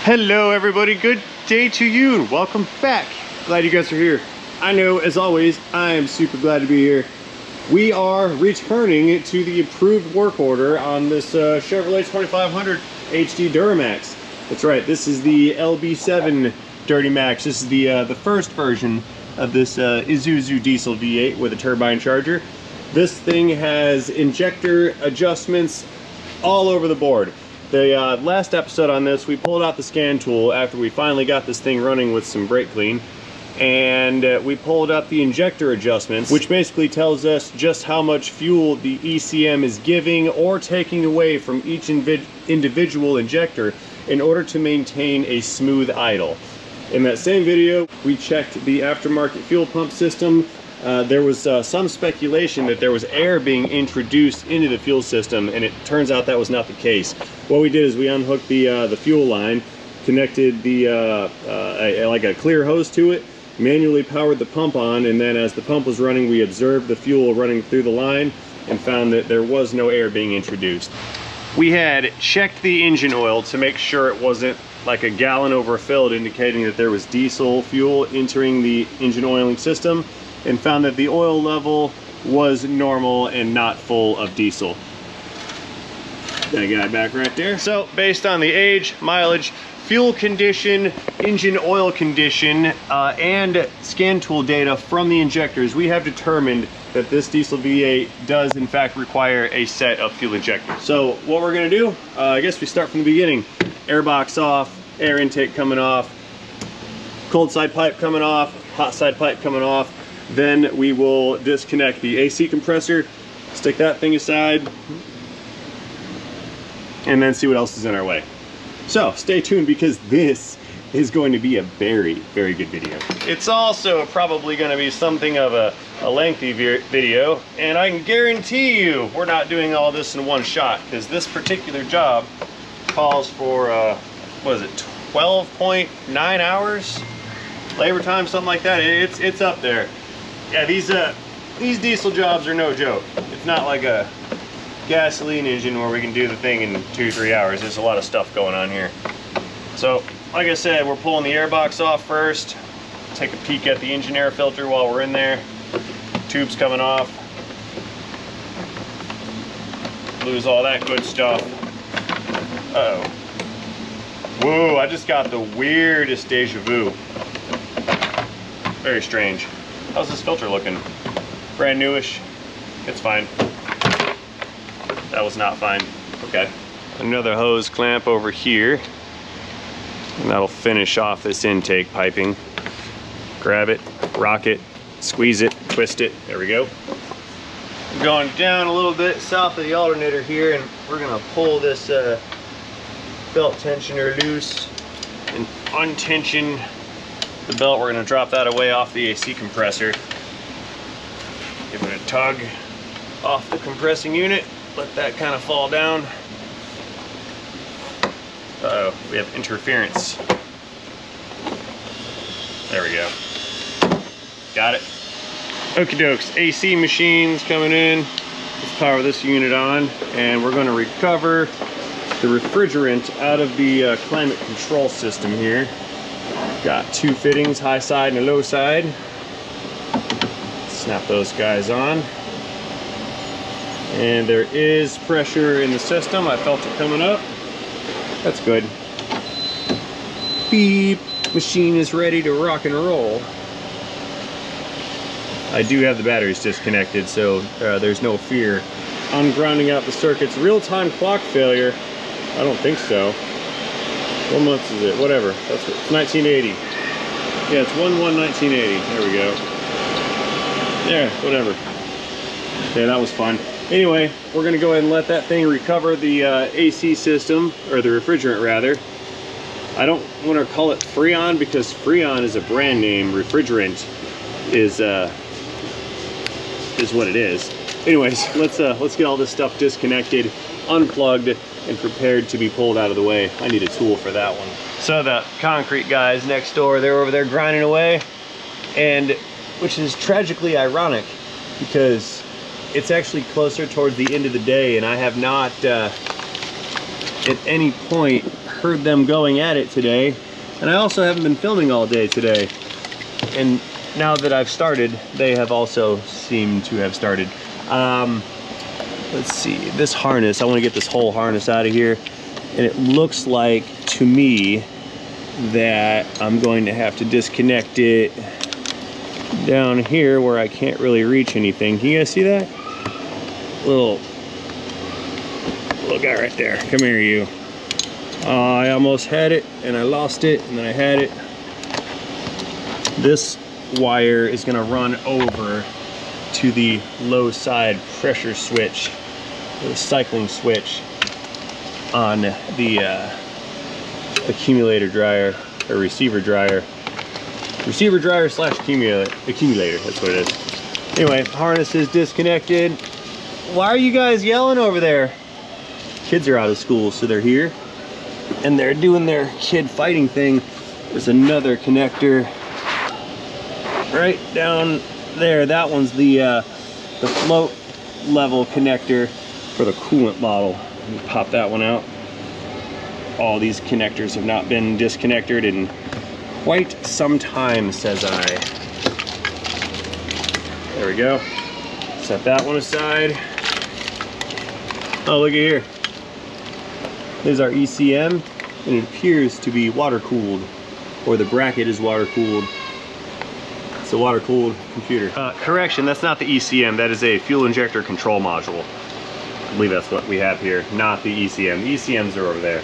Hello everybody, good day to you and welcome back. Glad you guys are here. I know, as always, I am super glad to be here. We are returning to the approved work order on this Chevrolet 2500 HD Duramax. That's right, this is the LB7 Dirty Max. This is the first version of this Isuzu diesel V8 with a turbine charger. This thing has injector adjustments all over the board. The last episode on this, we pulled out the scan tool after we finally got this thing running with some brake clean, and we pulled up the injector adjustments, which basically tells us just how much fuel the ECM is giving or taking away from each individual injector in order to maintain a smooth idle. In that same video, we checked the aftermarket fuel pump system. There was some speculation that there was air being introduced into the fuel system, and it turns out that was not the case. What we did is we unhooked the fuel line, connected like a clear hose to it, manually powered the pump on, and then as the pump was running, we observed the fuel running through the line and found that there was no air being introduced. We had checked the engine oil to make sure it wasn't like a gallon overfilled, indicating that there was diesel fuel entering the engine oiling system, and found that the oil level was normal and not full of diesel. That guy back right there. So based on the age, mileage, fuel condition, engine oil condition, and scan tool data from the injectors, we have determined that this diesel V8 does in fact require a set of fuel injectors. So what we're gonna do, I guess we start from the beginning. Air box off, air intake coming off, cold side pipe coming off, hot side pipe coming off. Then we will disconnect the AC compressor, stick that thing aside, and then see what else is in our way. So stay tuned, because this is going to be a very, very good video. It's also probably going to be something of a lengthy video, and I can guarantee you we're not doing all this in one shot, because this particular job calls for, what is it, 12.9 hours? Labor time, something like that. It's up there. Yeah, these diesel jobs are no joke. It's not like a gasoline engine where we can do the thing in 2-3 hours. There's a lot of stuff going on here. So, like I said, we're pulling the air box off first. Take a peek at the engine air filter while we're in there. Tube's coming off. Lose all that good stuff. Uh-oh. Whoa, I just got the weirdest deja vu. Very strange. How's this filter looking? Brand newish. It's fine. That was not fine. Okay. Another hose clamp over here, and that'll finish off this intake piping. Grab it, rock it, squeeze it, twist it. There we go. I'm going down a little bit south of the alternator here, and we're gonna pull this belt tensioner loose and untension the belt. We're going to drop that away off the AC compressor. Give it a tug off the compressing unit. Let that kind of fall down. Uh-oh, we have interference. There we go. Got it. Okie dokes, AC machines coming in. Let's power this unit on, and we're going to recover the refrigerant out of the climate control system here. Got two fittings, high side and a low side. Snap those guys on. And there is pressure in the system. I felt it coming up. That's good. Beep. Machine is ready to rock and roll. I do have the batteries disconnected, so there's no fear. Ungrounding out the circuits. Real-time clock failure. I don't think so. What month is it? Whatever. That's what, it's 1980. Yeah, it's 1/1/1980. There we go. Yeah, whatever. Yeah, that was fun. Anyway, we're gonna go ahead and let that thing recover the AC system, or the refrigerant rather. I don't want to call it Freon because Freon is a brand name. Refrigerant is what it is. Anyways, let's get all this stuff disconnected, unplugged, and prepared to be pulled out of the way. I need a tool for that one. So the concrete guys next door, they're over there grinding away, and which is tragically ironic because it's actually closer towards the end of the day, and I have not at any point heard them going at it today. And I also haven't been filming all day today. And now that I've started, they have also seemed to have started. Let's see, this harness, I want to get this whole harness out of here. And it looks like, to me, that I'm going to have to disconnect it down here where I can't really reach anything. Can you guys see that? Little guy right there. Come here, you. I almost had it and I lost it, and then I had it. This wire is going to run over to the low side pressure switch, the cycling switch on the accumulator dryer, or receiver dryer. Receiver dryer slash accumulator, that's what it is. Anyway, harness is disconnected. Why are you guys yelling over there? Kids are out of school, so they're here and they're doing their kid fighting thing. There's another connector right down there. That one's the float level connector for the coolant bottle. Let me pop that one out. All these connectors have not been disconnected in quite some time, says I. There we go. Set that one aside. Oh, look at here. There's our ECM, and it appears to be water cooled, or the bracket is water cooled. It's a water cooled computer. Correction, that's not the ECM, that is a fuel injector control module. I believe that's what we have here, not the ECM. The ECMs are over there.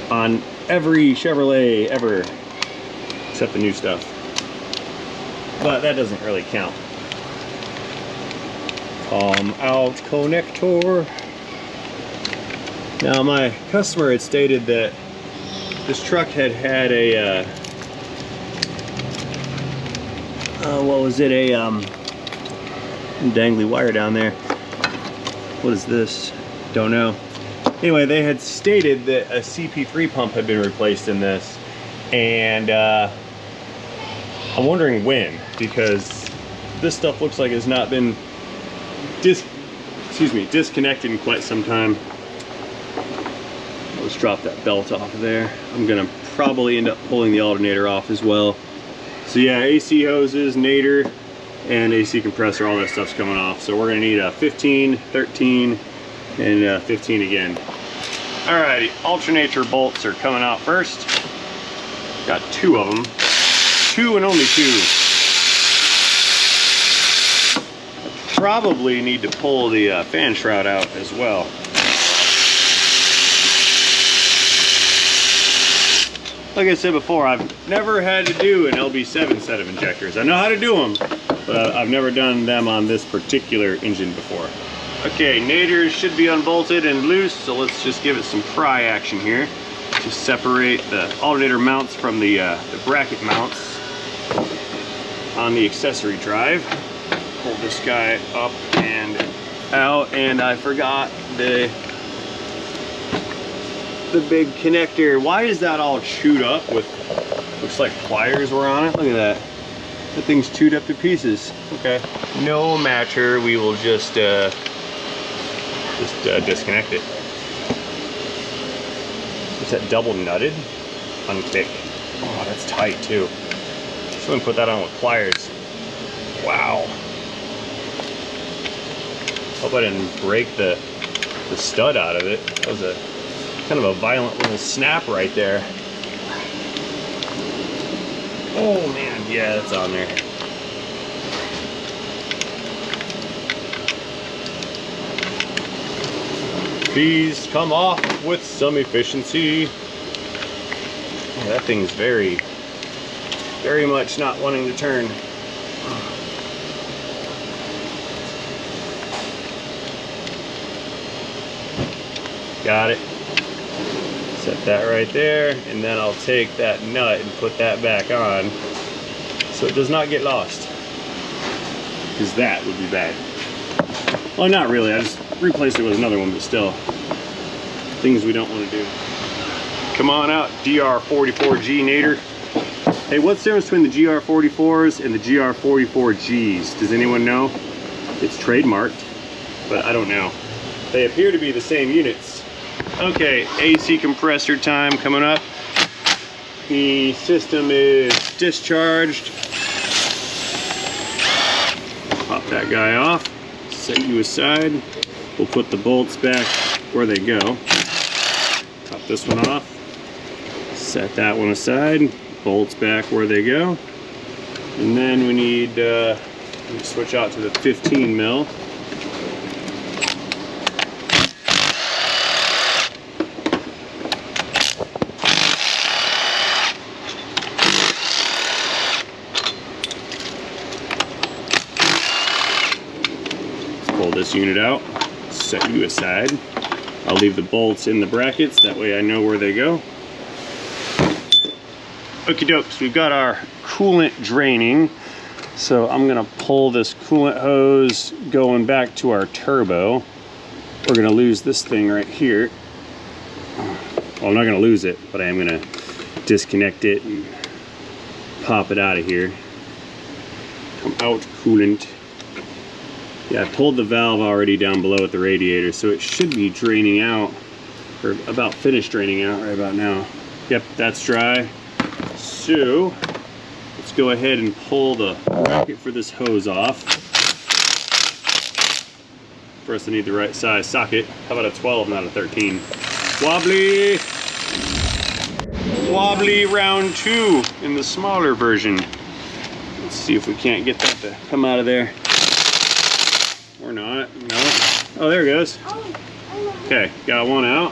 On every Chevrolet ever, except the new stuff. But that doesn't really count. Out connector. Now my customer had stated that this truck had a what was it, a dangly wire down there. What is this? Don't know. Anyway, they had stated that a CP3 pump had been replaced in this, and I'm wondering when, because this stuff looks like it's not been disconnected in quite some time. Let's drop that belt off of there. I'm gonna probably end up pulling the alternator off as well. So yeah, AC hoses, nadir, and AC compressor, all that stuff's coming off. So we're gonna need a 15, 13, and 15 again. Alrighty, alternator bolts are coming out first. Got two of them. Two and only two. Probably need to pull the fan shroud out as well. Like I said before, I've never had to do an LB7 set of injectors. I know how to do them, but I've never done them on this particular engine before. Okay, nadir should be unbolted and loose, so let's just give it some pry action here to separate the alternator mounts from the bracket mounts on the accessory drive. Pull this guy up and out, and I forgot the big connector. Why is that all chewed up with, looks like pliers were on it? Look at that. That thing's chewed up to pieces. Okay. No matter, we will just disconnect it. Is that double nutted? Unclick. Oh, that's tight too. Someone put that on with pliers. Wow. Hope I didn't break the stud out of it. That was a kind of a violent little snap right there. Oh man, yeah, that's on there. Please come off with some efficiency. Oh, that thing's very much not wanting to turn. Got it. Set that right there, and then I'll take that nut and put that back on so it does not get lost, because that would be bad. Well, not really, I just replaced it with another one, but still, things we don't want to do. Come on out, GR44G nadir. Hey, what's the difference between the GR44s and the GR44Gs? Does anyone know? It's trademarked, but I don't know. They appear to be the same units. Okay, AC compressor time coming up. The system is discharged. Pop that guy off, set you aside. We'll put the bolts back where they go. Top this one off, set that one aside, bolts back where they go. And then we need to switch out to the 15 mil. Pull this unit out, set you aside. I'll leave the bolts in the brackets, that way I know where they go. Okie dokes, we've got our coolant draining. So I'm gonna pull this coolant hose going back to our turbo. We're gonna lose this thing right here. Well, I'm not gonna lose it, but I am gonna disconnect it and pop it out of here. Come out, coolant. Yeah, I've pulled the valve already down below at the radiator, so it should be draining out, or about finished draining out right about now. Yep, that's dry. So, let's go ahead and pull the bracket for this hose off. First, I need the right size socket. How about a 12, not a 13? Wobbly! Wobbly round 2 in the smaller version. Let's see if we can't get that to come out of there. Or not, no. Oh, there it goes. Okay, got one out.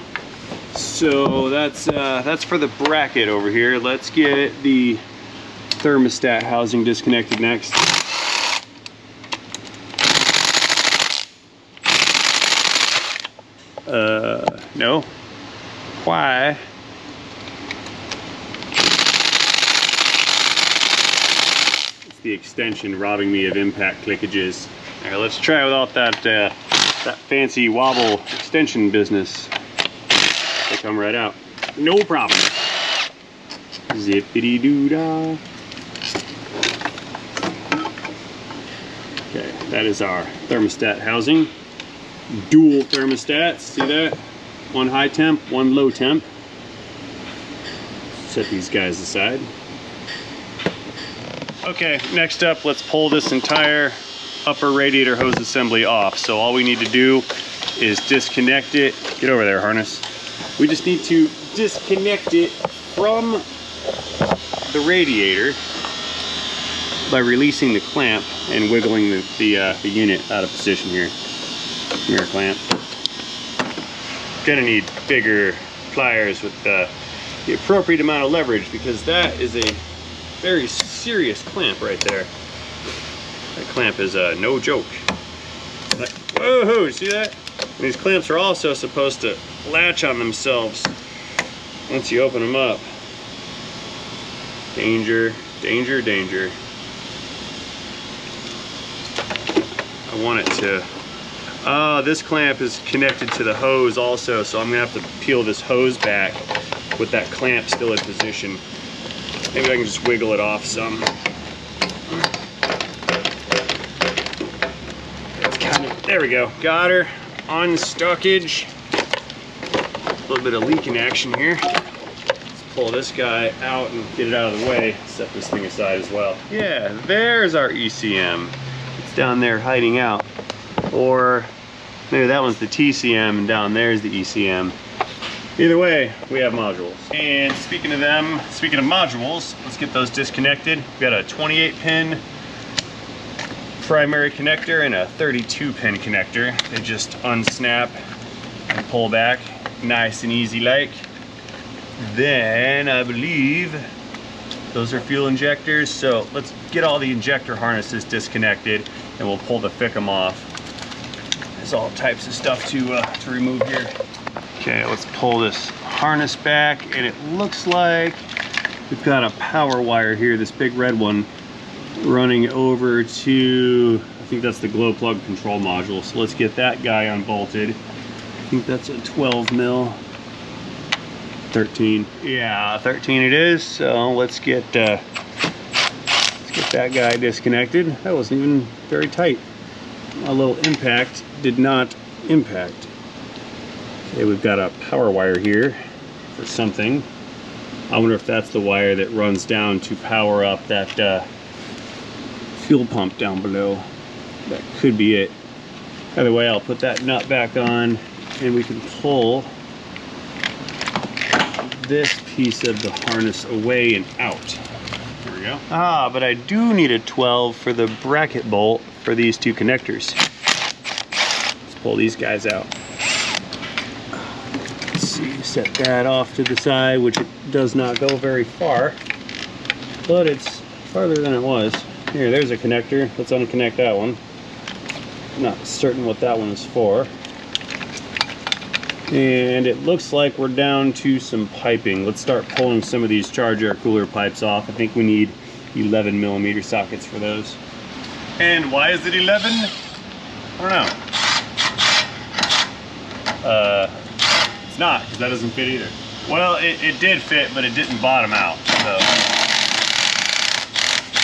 So that's for the bracket over here. Let's get the thermostat housing disconnected next. No. Why? It's the extension robbing me of impact clickages. All right, let's try without that that fancy wobble extension business. They come right out. No problem. Zippity doo dah. Okay, that is our thermostat housing. Dual thermostats, see that? One high temp, one low temp. Set these guys aside. Okay, next up, let's pull this entire upper radiator hose assembly off. So all we need to do is disconnect it. Get over there, harness. We just need to disconnect it from the radiator by releasing the clamp and wiggling the unit out of position here. Come here, clamp. Gonna need bigger pliers with the appropriate amount of leverage, because that is a very serious clamp right there. That clamp is no joke. Like, whoa, see that? And these clamps are also supposed to latch on themselves once you open them up. Danger, danger, danger. I want it to... this clamp is connected to the hose also, so I'm gonna have to peel this hose back with that clamp still in position. Maybe I can just wiggle it off some. It's kind of, there we go. Got her on stockage. A little bit of leaking action here. Let's pull this guy out and get it out of the way. Set this thing aside as well. Yeah, there's our ECM. It's down there hiding out. Or maybe that one's the TCM and down there's the ECM. Either way, we have modules. And speaking of them, speaking of modules, let's get those disconnected. We've got a 28-pin primary connector and a 32-pin connector. They just unsnap and pull back, nice and easy like. Then I believe those are fuel injectors. So let's get all the injector harnesses disconnected and we'll pull the FICM off. There's all types of stuff to remove here. Okay, let's pull this harness back, and it looks like we've got a power wire here, this big red one, running over to, I think that's the glow plug control module. So let's get that guy unbolted. I think that's a 12 mil. 13. Yeah, 13 it is. So let's get that guy disconnected. That wasn't even very tight. A little impact did not impact. Okay, we've got a power wire here for something. I wonder if that's the wire that runs down to power up that fuel pump down below. That could be it. Either way, I'll put that nut back on and we can pull this piece of the harness away and out. There we go. Ah, but I do need a 12 for the bracket bolt for these two connectors. Let's pull these guys out. Let's see, set that off to the side, which it does not go very far, but it's farther than it was. Here, there's a connector. Let's unconnect that one. Not certain what that one is for. And it looks like we're down to some piping. Let's start pulling some of these charge air cooler pipes off. I think we need 11mm sockets for those. And why is it 11? I don't know. It's not, because that doesn't fit either. Well, it did fit, but it didn't bottom out. So,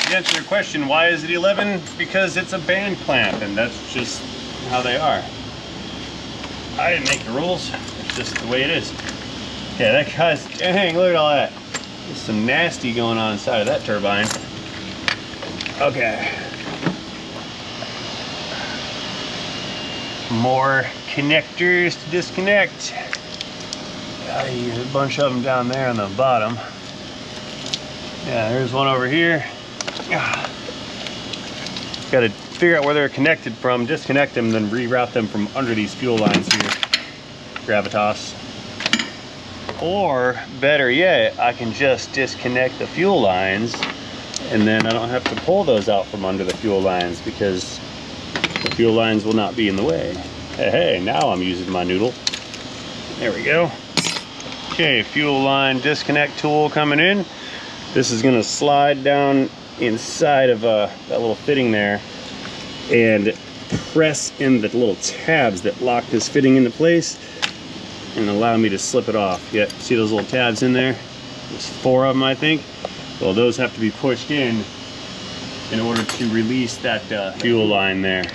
to answer your question, why is it 11? Because it's a band clamp, and that's just how they are. I didn't make the rules, it's just the way it is. Okay, that guy's, dang, look at all that. There's some nasty going on inside of that turbine. Okay. More connectors to disconnect. There's a bunch of them down there on the bottom. Yeah, there's one over here. Got to figure out where they're connected from, disconnect them, then reroute them from under these fuel lines here. Gravitas. Or better yet, I can just disconnect the fuel lines and then I don't have to pull those out from under the fuel lines because the fuel lines will not be in the way. Hey, now I'm using my noodle. There we go. Okay, fuel line disconnect tool coming in. This is going to slide down inside of that little fitting there and press in the little tabs that lock this fitting into place and allow me to slip it off. Yeah, see those little tabs in there? There's 4 of them, I think. Well, those have to be pushed in order to release that fuel line there.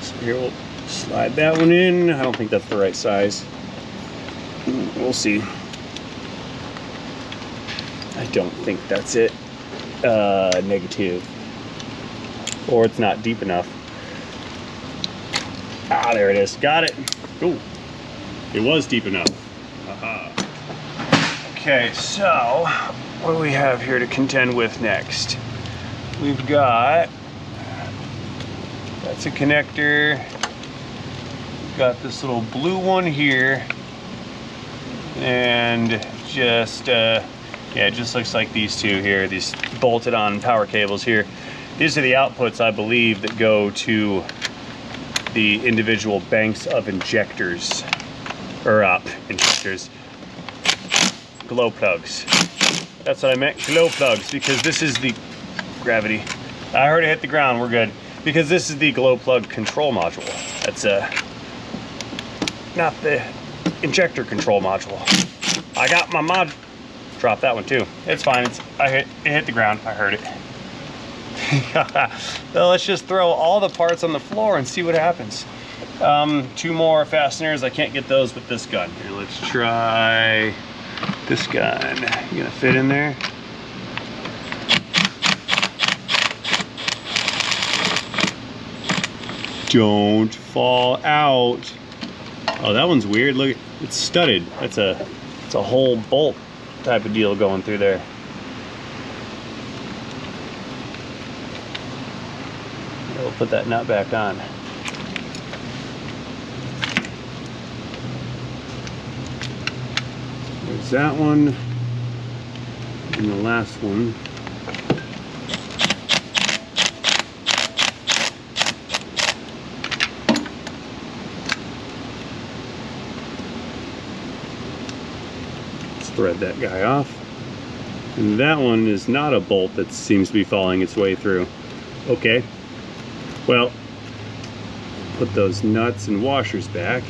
So here we'll slide that one in. I don't think that's the right size. We'll see. I don't think that's it. Negative. Or it's not deep enough. Ah, there it is. Got it. Ooh, it was deep enough. Okay, so what do we have here to contend with next? We've got, that's a connector. We've got this little blue one here. And just, yeah, it just looks like these two here, these bolted on power cables here. These are the outputs, I believe, that go to the individual banks of injectors, or injectors, glow plugs. That's what I meant, glow plugs, because this is the gravity. I heard it hit the ground, we're good. Because this is the glow plug control module. That's not the injector control module. I got my mod. Drop that one too. It's fine. It hit the ground. I heard it. Well, let's just throw all the parts on the floor and see what happens. 2 more fasteners. I can't get those with this gun. Here, let's try this gun. You gonna fit in there? Don't fall out. Oh, that one's weird. Look, it's studded. It's a whole bolt type of deal going through there. We'll put that nut back on. There's that one. And the last one. Thread that guy off. And that one is not a bolt that seems to be falling its way through. Okay, well, put those nuts and washers back,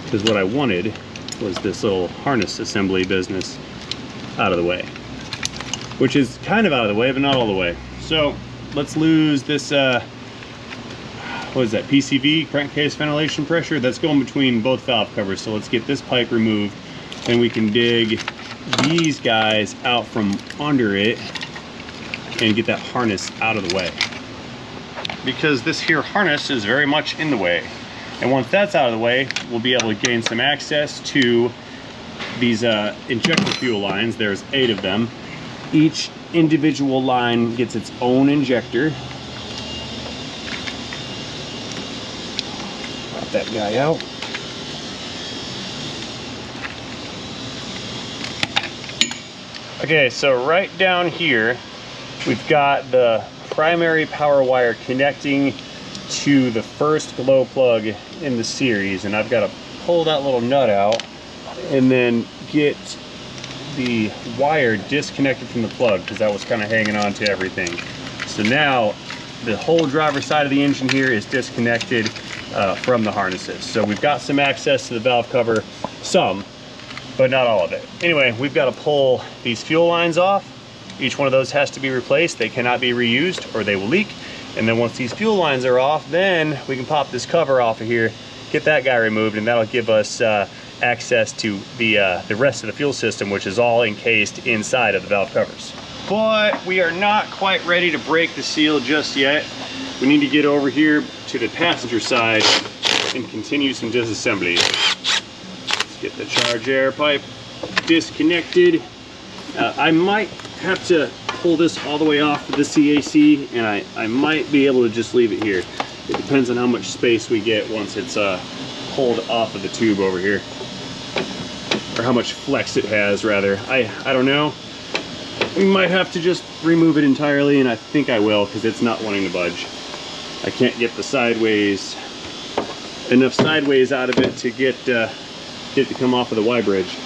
because what I wanted was this little harness assembly business out of the way, which is kind of out of the way, but not all the way. So let's lose this what is that, PCV, crankcase ventilation pressure, that's going between both valve covers. So let's get this pipe removed, and we can dig these guys out from under it and get that harness out of the way, because this here harness is very much in the way. And once that's out of the way, we'll be able to gain some access to these injector fuel lines. There's 8 of them. Each individual line gets its own injector. Pop that guy out. Okay, so right down here, we've got the primary power wire connecting to the first glow plug in the series, and I've got to pull that little nut out and then get the wire disconnected from the plug, because that was kind of hanging on to everything. So now the whole driver's side of the engine here is disconnected from the harnesses. So we've got some access to the valve cover, some, but not all of it. Anyway, we've got to pull these fuel lines off. Each one of those has to be replaced. They cannot be reused or they will leak. And then once these fuel lines are off, then we can pop this cover off of here, get that guy removed, and that'll give us access to the rest of the fuel system, which is all encased inside of the valve covers. But we are not quite ready to break the seal just yet. We need to get over here to the passenger side and continue some disassembly. Let's get the charge air pipe disconnected. I might have to pull this all the way off to the CAC, and I might be able to just leave it here. It depends on how much space we get once it's pulled off of the tube over here, or how much flex it has, rather. I don't know. We might have to just remove it entirely, and I think I will, because it's not wanting to budge. I can't get the sideways, enough sideways out of it to get it to come off of the Y bridge.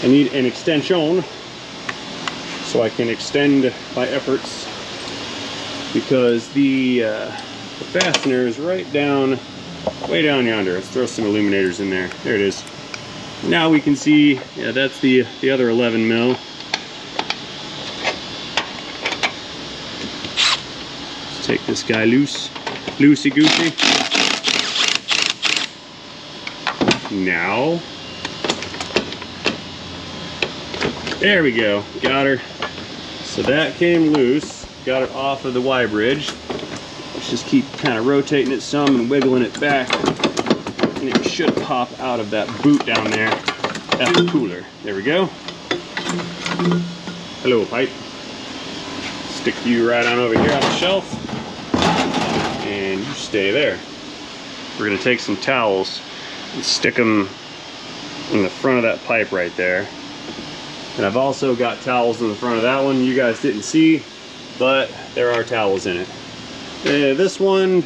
I need an extension so I can extend my efforts, because the fastener is right down, way down yonder. Let's throw some illuminators in there. There it is. Now we can see, yeah, that's the other 11 mil. Let's take this guy loose, loosey-goosey. Now, there we go, got her. So that came loose, got it off of the Y bridge. Let's just keep kind of rotating it some and wiggling it back, and it should pop out of that boot down there at the cooler. There we go. Hello, pipe. Stick you right on over here on the shelf, and you stay there. We're gonna take some towels and stick them in the front of that pipe right there. And I've also got towels in the front of that one you guys didn't see, but there are towels in it. This one,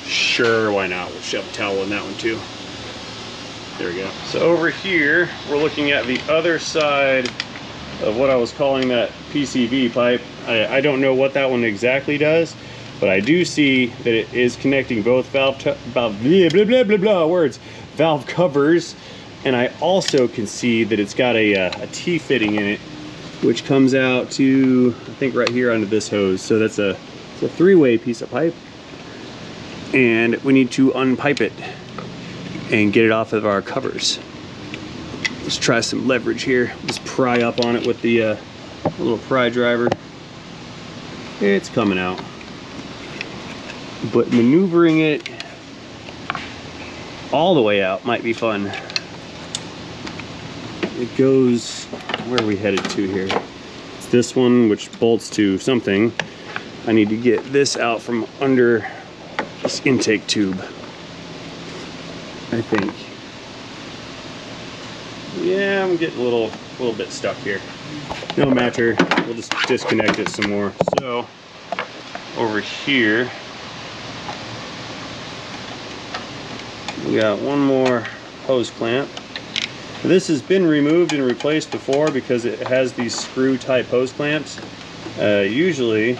sure, why not? We'll shove a towel in that one too. There we go. So over here, we're looking at the other side of what I was calling that PCV pipe. I don't know what that one exactly does, but I do see that it is connecting both valve covers. And I also can see that it's got a T-fitting in it, which comes out to, I think, right here onto this hose. So that's a 3-way piece of pipe. And we need to unpipe it and get it off of our covers. Let's try some leverage here. Just pry up on it with the little pry driver. It's coming out. But maneuvering it all the way out might be fun. It goes, where are we headed to here? It's this one, which bolts to something. I need to get this out from under this intake tube, I think. Yeah, I'm getting a little bit stuck here. No matter, we'll just disconnect it some more. So, over here, we got one more hose clamp. This has been removed and replaced before because it has these screw type hose clamps. Usually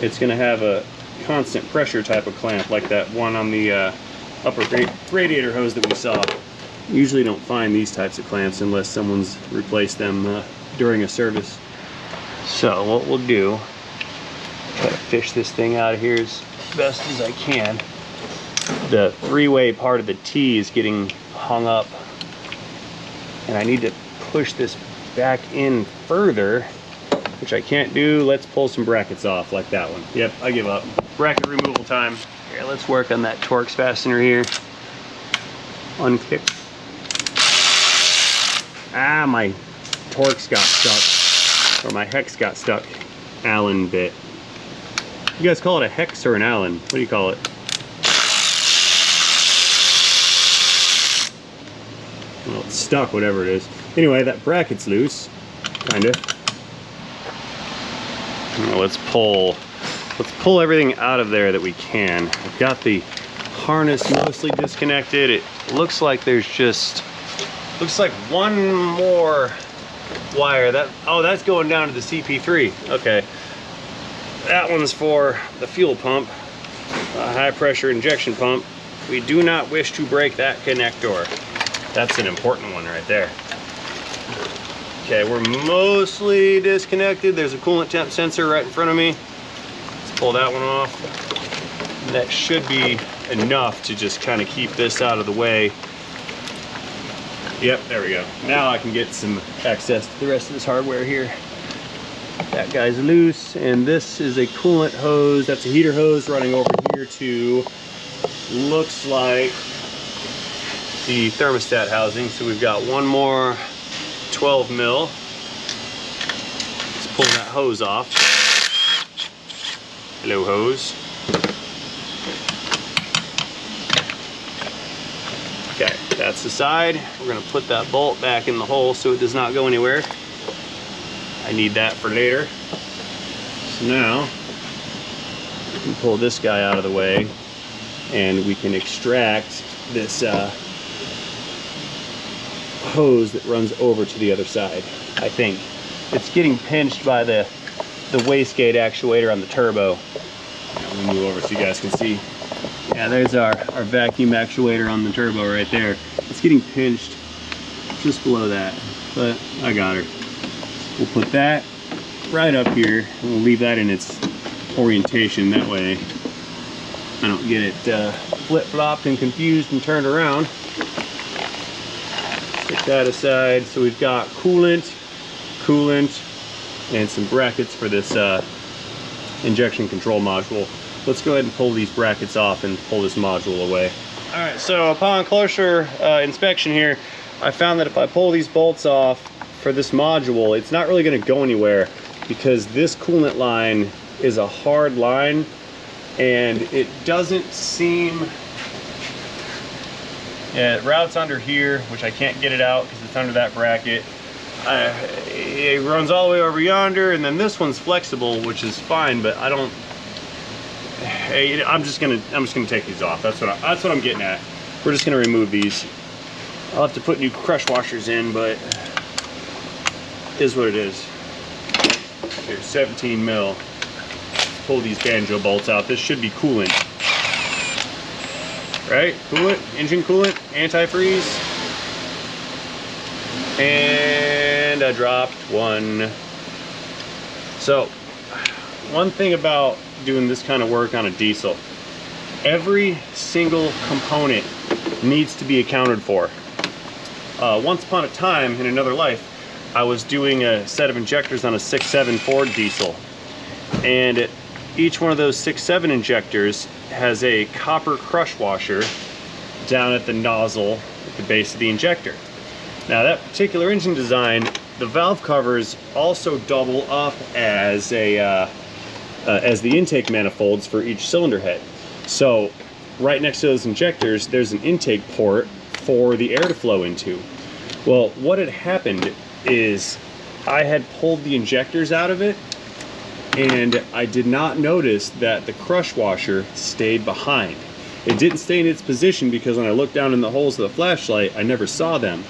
it's going to have a constant pressure type of clamp, like that one on the upper radiator hose that we saw. Usually don't find these types of clamps unless someone's replaced them during a service. So what we'll do, try to fish this thing out of here as best as I can. The three-way part of the T is getting hung up, and I need to push this back in further, which I can't do. Let's pull some brackets off like that one. Yep, I give up. Bracket removal time. Here, let's work on that Torx fastener here. Unkick. Ah, my Torx got stuck, or my hex got stuck. Allen bit. You guys call it a hex or an Allen? What do you call it? Well, it's stuck, whatever it is. Anyway, that bracket's loose, kinda. Now let's pull everything out of there that we can. I've got the harness mostly disconnected. It looks like there's just, looks like one more wire. That's going down to the CP3. Okay. That one's for the fuel pump, a high pressure injection pump. We do not wish to break that connector. That's an important one right there. Okay, we're mostly disconnected. There's a coolant temp sensor right in front of me. Let's pull that one off. And that should be enough to just kind of keep this out of the way. Yep, there we go. Now I can get some access to the rest of this hardware here. That guy's loose, and this is a coolant hose. That's a heater hose running over here to, looks like, the thermostat housing. So we've got one more 12 mil. Let's pull that hose off. Hello, hose. Okay, that's the side. We're gonna put that bolt back in the hole so it does not go anywhere. I need that for later. So now we can pull this guy out of the way, and we can extract this hose that runs over to the other side. I think it's getting pinched by the wastegate actuator on the turbo. Let me move over so you guys can see. Yeah, there's our vacuum actuator on the turbo right there. It's getting pinched just below that, but I got her. We'll put that right up here, and we'll leave that in its orientation. That way I don't get it flip-flopped and confused and turned around. Stick that aside. So we've got coolant, and some brackets for this injection control module. Let's go ahead and pull these brackets off and pull this module away. All right, so upon closer inspection here, I found that if I pull these bolts off for this module, it's not really going to go anywhere, because this coolant line is a hard line, and it doesn't seem, yeah, it routes under here, which I can't get it out because it's under that bracket. It runs all the way over yonder, and then this one's flexible, which is fine, but I don't, I'm just gonna take these off. That's what I'm getting at. We're just gonna remove these. I'll have to put new crush washers in, but is what it is. Here's 17 mil. Pull these banjo bolts out. This should be coolant, right? Coolant, engine coolant, antifreeze. And I dropped one. So, one thing about doing this kind of work on a diesel, every single component needs to be accounted for. Once upon a time, in another life, I was doing a set of injectors on a 6.7 Ford diesel, and each one of those 6.7 injectors has a copper crush washer down at the nozzle at the base of the injector. Now that particular engine design, the valve covers also double up as the intake manifolds for each cylinder head. So right next to those injectors, there's an intake port for the air to flow into. Well, what had happened is I had pulled the injectors out of it, and I did not notice that the crush washer stayed behind. It didn't stay in its position because when I looked down in the holes of the flashlight, I never saw them.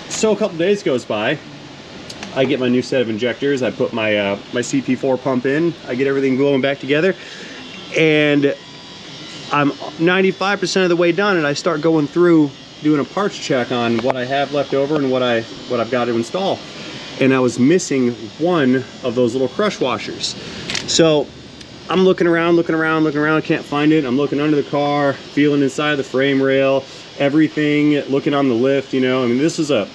So a couple days goes by, I get my new set of injectors, I put my my CP4 pump in, I get everything going back together, and I'm 95% of the way done, and I start going through doing a parts check on what I have left over and what I've got to install. And I was missing one of those little crush washers. So I'm looking around, can't find it. I'm looking under the car, feeling inside the frame rail, everything, looking on the lift, you know. I mean, this is a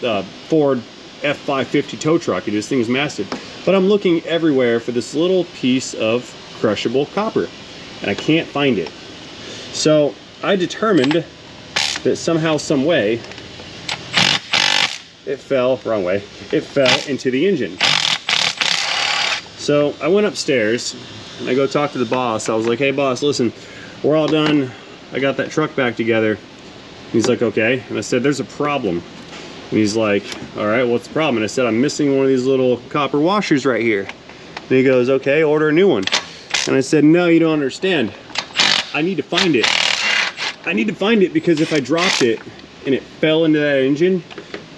Ford F550 tow truck. This thing is massive. But I'm looking everywhere for this little piece of crushable copper, and I can't find it. So I determined that somehow, some way, it fell, wrong way, it fell into the engine. So I went upstairs and I go talk to the boss. I was like, hey boss, listen, we're all done. I got that truck back together. He's like, okay. And I said, there's a problem. And he's like, all right, what's the problem? And I said, I'm missing one of these little copper washers right here. And he goes, okay, order a new one. And I said, no, you don't understand. I need to find it. I need to find it because if I dropped it and it fell into that engine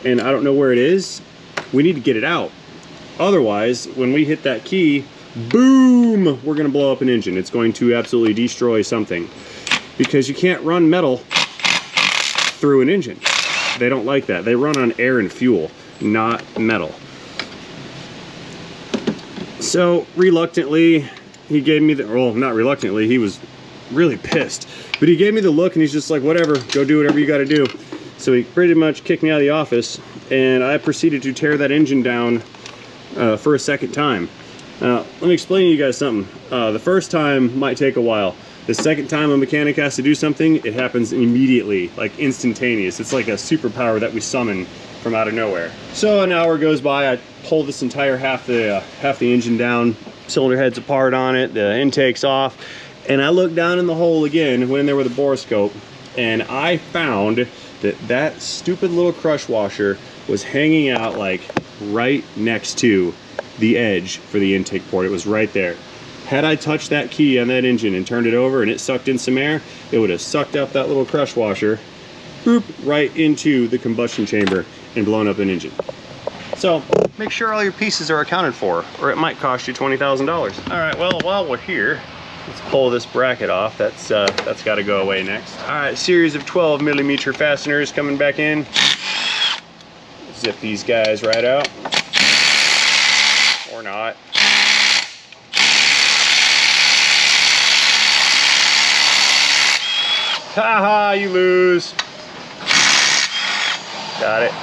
and I don't know where it is, we need to get it out. Otherwise, when we hit that key, boom, we're gonna blow up an engine. It's going to absolutely destroy something because you can't run metal through an engine. They don't like that. They run on air and fuel, not metal. So reluctantly, he gave me the, well, not reluctantly, he was really pissed, but he gave me the look and he's just like, whatever, go do whatever you gotta do. So he pretty much kicked me out of the office and I proceeded to tear that engine down for a second time. Let me explain to you guys something. The first time might take a while. The second time a mechanic has to do something, it happens immediately, like instantaneous. It's like a superpower that we summon from out of nowhere. So an hour goes by, I pull this entire half the engine down, cylinder heads apart on it, the intake's off, and I look down in the hole again, went in there with a borescope, and I found that stupid little crush washer was hanging out like right next to the edge for the intake port. It was right there. Had I touched that key on that engine and turned it over and it sucked in some air, it would have sucked up that little crush washer, boop, right into the combustion chamber and blown up an engine. So make sure all your pieces are accounted for, or it might cost you $20,000. All right, well, while we're here, let's pull this bracket off. That's got to go away next. All right, series of 12mm fasteners coming back in. Zip these guys right out, or not. Haha, you lose. Got it.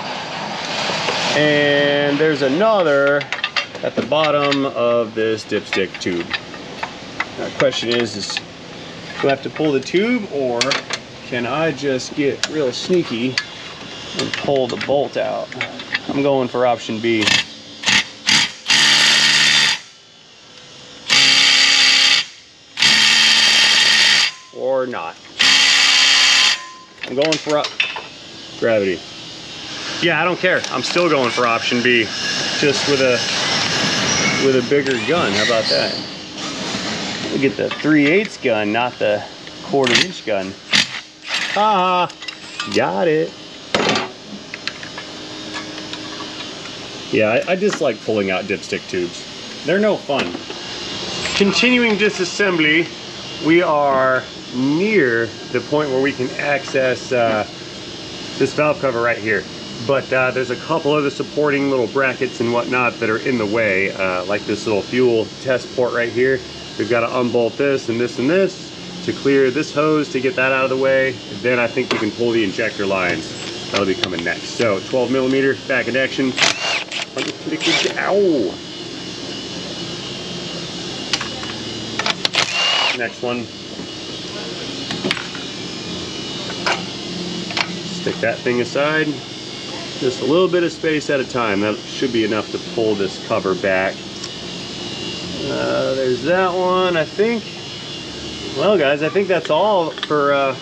And there's another at the bottom of this dipstick tube. Now, the question is do I have to pull the tube, or can I just get real sneaky and pull the bolt out? I'm going for option B. Or not. I'm going for gravity. Yeah, I don't care. I'm still going for option B, just with a bigger gun. How about that? We'll get the 3/8 gun, not the 1/4 inch gun. Ah, got it. Yeah, I dislike pulling out dipstick tubes. They're no fun. Continuing disassembly, we are near the point where we can access this valve cover right here. But there's a couple other supporting little brackets and whatnot that are in the way, like this little fuel test port right here. We've got to unbolt this and this and this to clear this hose to get that out of the way. And then I think we can pull the injector lines. That'll be coming next. So 12mm back in action. Ow! Next one. Stick that thing aside. Just a little bit of space at a time. That should be enough to pull this cover back. There's that one, I think. Well, guys, I think that's all for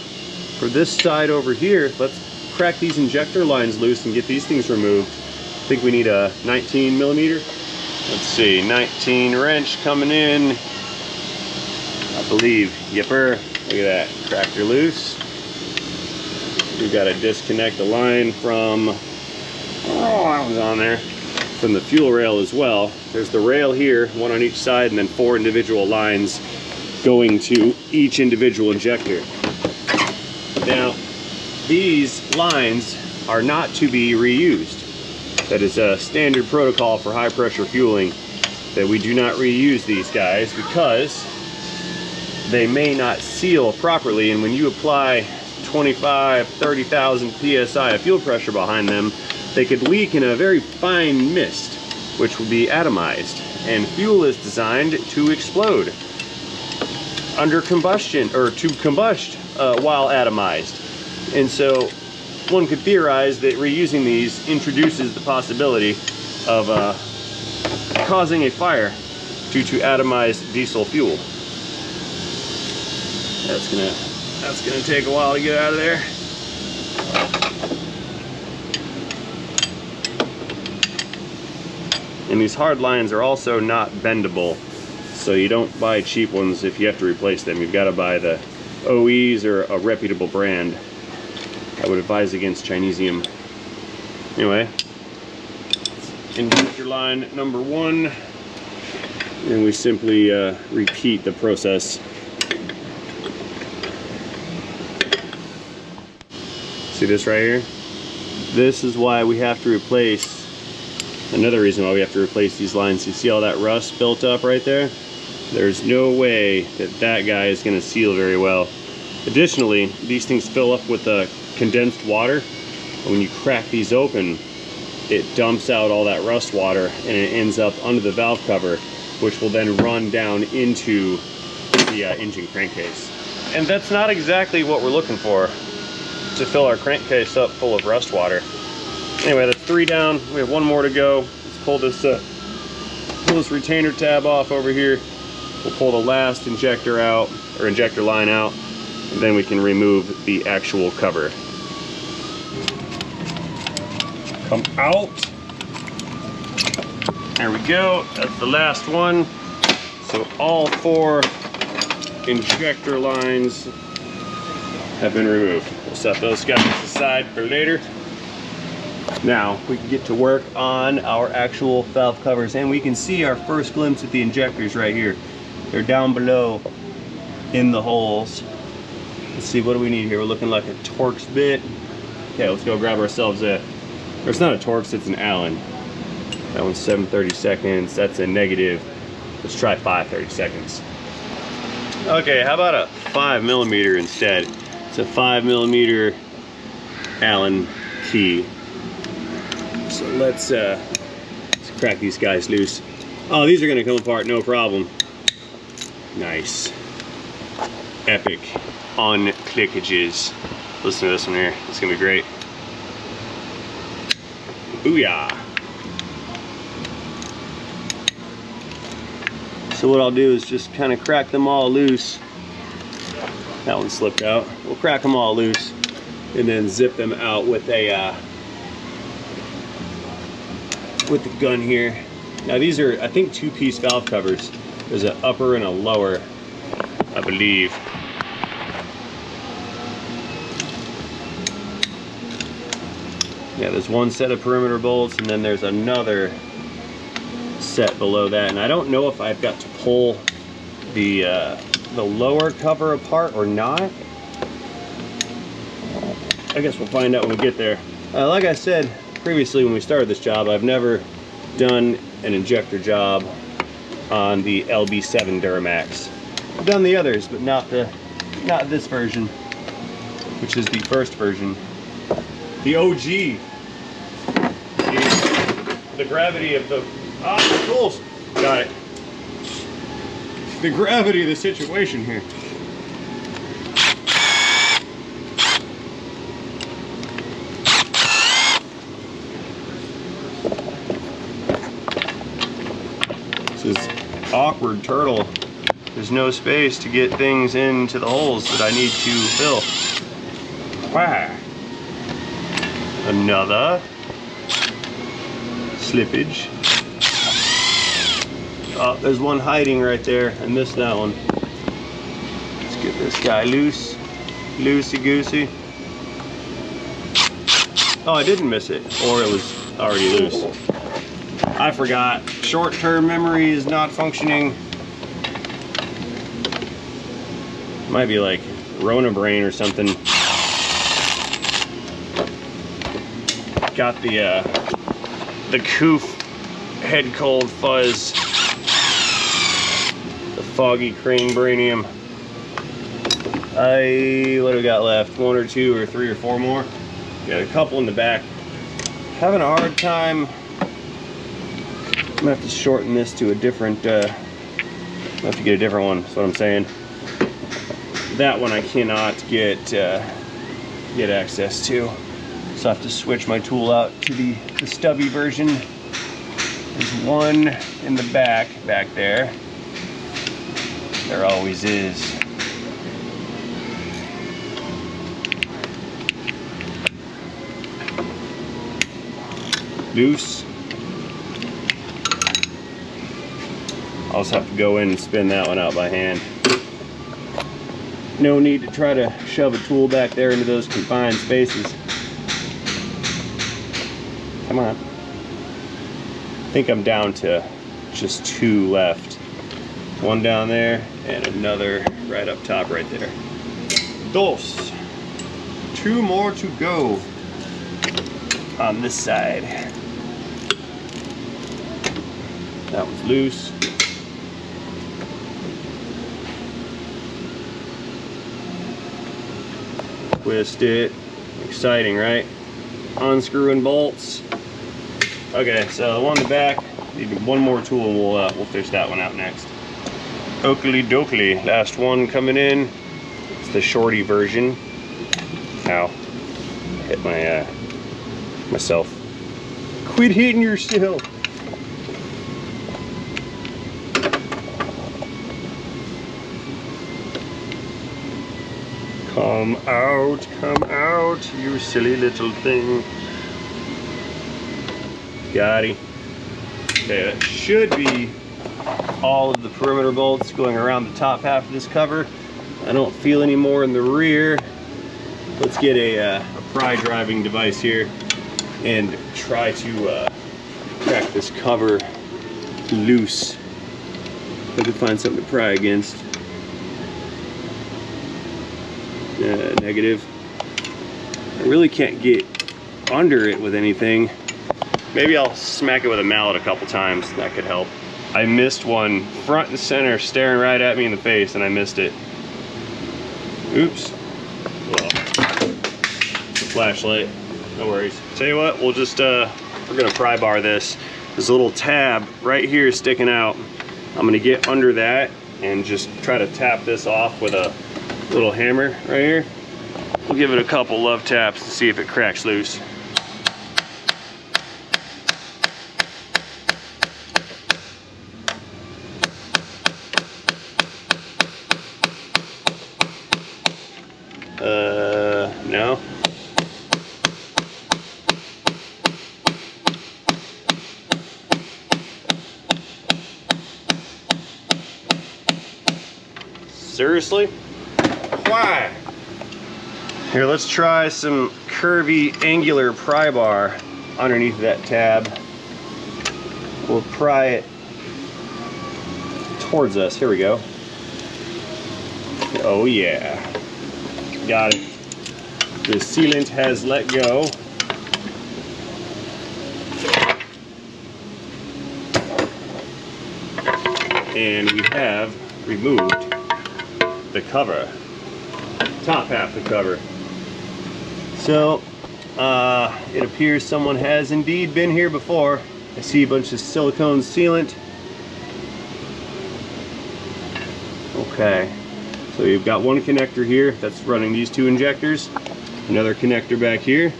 this side over here. Let's crack these injector lines loose and get these things removed. I think we need a 19mm. Let's see, 19 wrench coming in. I believe. Yipper. Look at that. Cracked her loose. We've got to disconnect the line from, that was on there, from the fuel rail as well. There's the rail here, one on each side, and then 4 individual lines going to each individual injector. Now, these lines are not to be reused. That is a standard protocol for high pressure fueling, that we do not reuse these guys, because they may not seal properly, and when you apply 25, 30,000 psi of fuel pressure behind them, they could leak in a very fine mist, which would be atomized. And fuel is designed to explode under combustion, or to combust while atomized. And so one could theorize that reusing these introduces the possibility of causing a fire due to atomized diesel fuel. That's gonna take a while to get out of there. And these hard lines are also not bendable, so you don't buy cheap ones if you have to replace them. You've got to buy the OEs or a reputable brand. I would advise against Chinesium. Anyway, injector line number 1, and we simply repeat the process. See this right here? This is why we have to replace, another reason why we have to replace these lines. You see all that rust built up right there? There's no way that that guy is going to seal very well. Additionally, these things fill up with condensed water. And when you crack these open, it dumps out all that rust water and it ends up under the valve cover, which will then run down into the engine crankcase. And that's not exactly what we're looking for, to fill our crankcase up full of rust water. Anyway, that's 3 down. We have 1 more to go. Let's pull this retainer tab off over here. We'll pull the last injector out, or injector line out, and then we can remove the actual cover. Come out. There we go. That's the last one. So all 4 injector lines have been removed. We'll set those guys aside for later. Now we can get to work on our actual valve covers, and we can see our first glimpse at the injectors right here. They're down below in the holes. Let's see, what do we need here? We're looking like a Torx bit. Okay, let's go grab ourselves a, or it's not a Torx, it's an Allen. That one's 7/32. That's a negative. Let's try 5/32. Okay, how about a 5mm instead? It's a 5mm Allen key. So let's crack these guys loose. Oh, these are gonna come apart, no problem. Nice. Epic unclickages. Listen to this one here. It's gonna be great. Booyah. So what I'll do is just kind of crack them all loose. That one slipped out. We'll crack them all loose and then zip them out with a with the gun here. Now these are, I think, 2-piece valve covers. There's an upper and a lower, I believe. Yeah, there's one set of perimeter bolts, and then there's another set below that. And I don't know if I've got to pull the lower cover apart or not. I guess we'll find out when we get there. Like I said previously when we started this job, I've never done an injector job on the LB7 Duramax. I've done the others, but not this version, which is the first version. The OG. The gravity of the tools. Got it. The gravity of the situation here. This is awkward turtle. There's no space to get things into the holes that I need to fill. Wow. Another slippage. Oh, there's one hiding right there. I missed that one. Let's get this guy loose. Loosey-goosey. Oh, I didn't miss it. Or it was already loose. I forgot. Short-term memory is not functioning. Might be like Rona brain or something. Got the coof head cold fuzz. The foggy crane branium. What do we got left? 1 or 2 or 3 or 4 more. Got a couple in the back. Having a hard time. I'm gonna have to shorten this to a different, I have to get a different one, that's what I'm saying. That one I cannot get access to. So I have to switch my tool out to the stubby version. There's one in the back there. There always is. Loose. I'll also have to go in and spin that one out by hand. No need to try to shove a tool back there into those confined spaces. Come on. I think I'm down to just 2 left. One down there and another right up top right there. Dos. 2 more to go on this side. That one's loose. Twist it. Exciting, right? Unscrewing bolts. Okay, so the one in the back, need one more tool and we'll fish that one out next. Oakley dokley, last one coming in. It's the shorty version. Ow, hit my myself. Quit hitting yourself. Come out, you silly little thing. Got it. Okay, that should be all of the perimeter bolts going around the top half of this cover. I don't feel any more in the rear. Let's get a pry driving device here and try to crack this cover loose. If I can find something to pry against. Negative. I really can't get under it with anything. Maybe I'll smack it with a mallet a couple times. That could help. I missed one front and center staring right at me in the face and I missed it. Oops. Well, flashlight. No worries. Tell you what, we'll just, we're gonna pry bar this. There's a little tab right here sticking out. I'm gonna get under that and just try to tap this off with a little hammer right here. We'll give it a couple love taps to see if it cracks loose. No. Seriously? Why? Here, let's try some curvy angular pry bar underneath that tab. We'll pry it towards us. Here we go. Oh yeah. Got it. The sealant has let go. And we have removed the cover. Top half of the cover. So it appears someone has indeed been here before. I see a bunch of silicone sealant. Okay, so you've got one connector here that's running these 2 injectors, another connector back here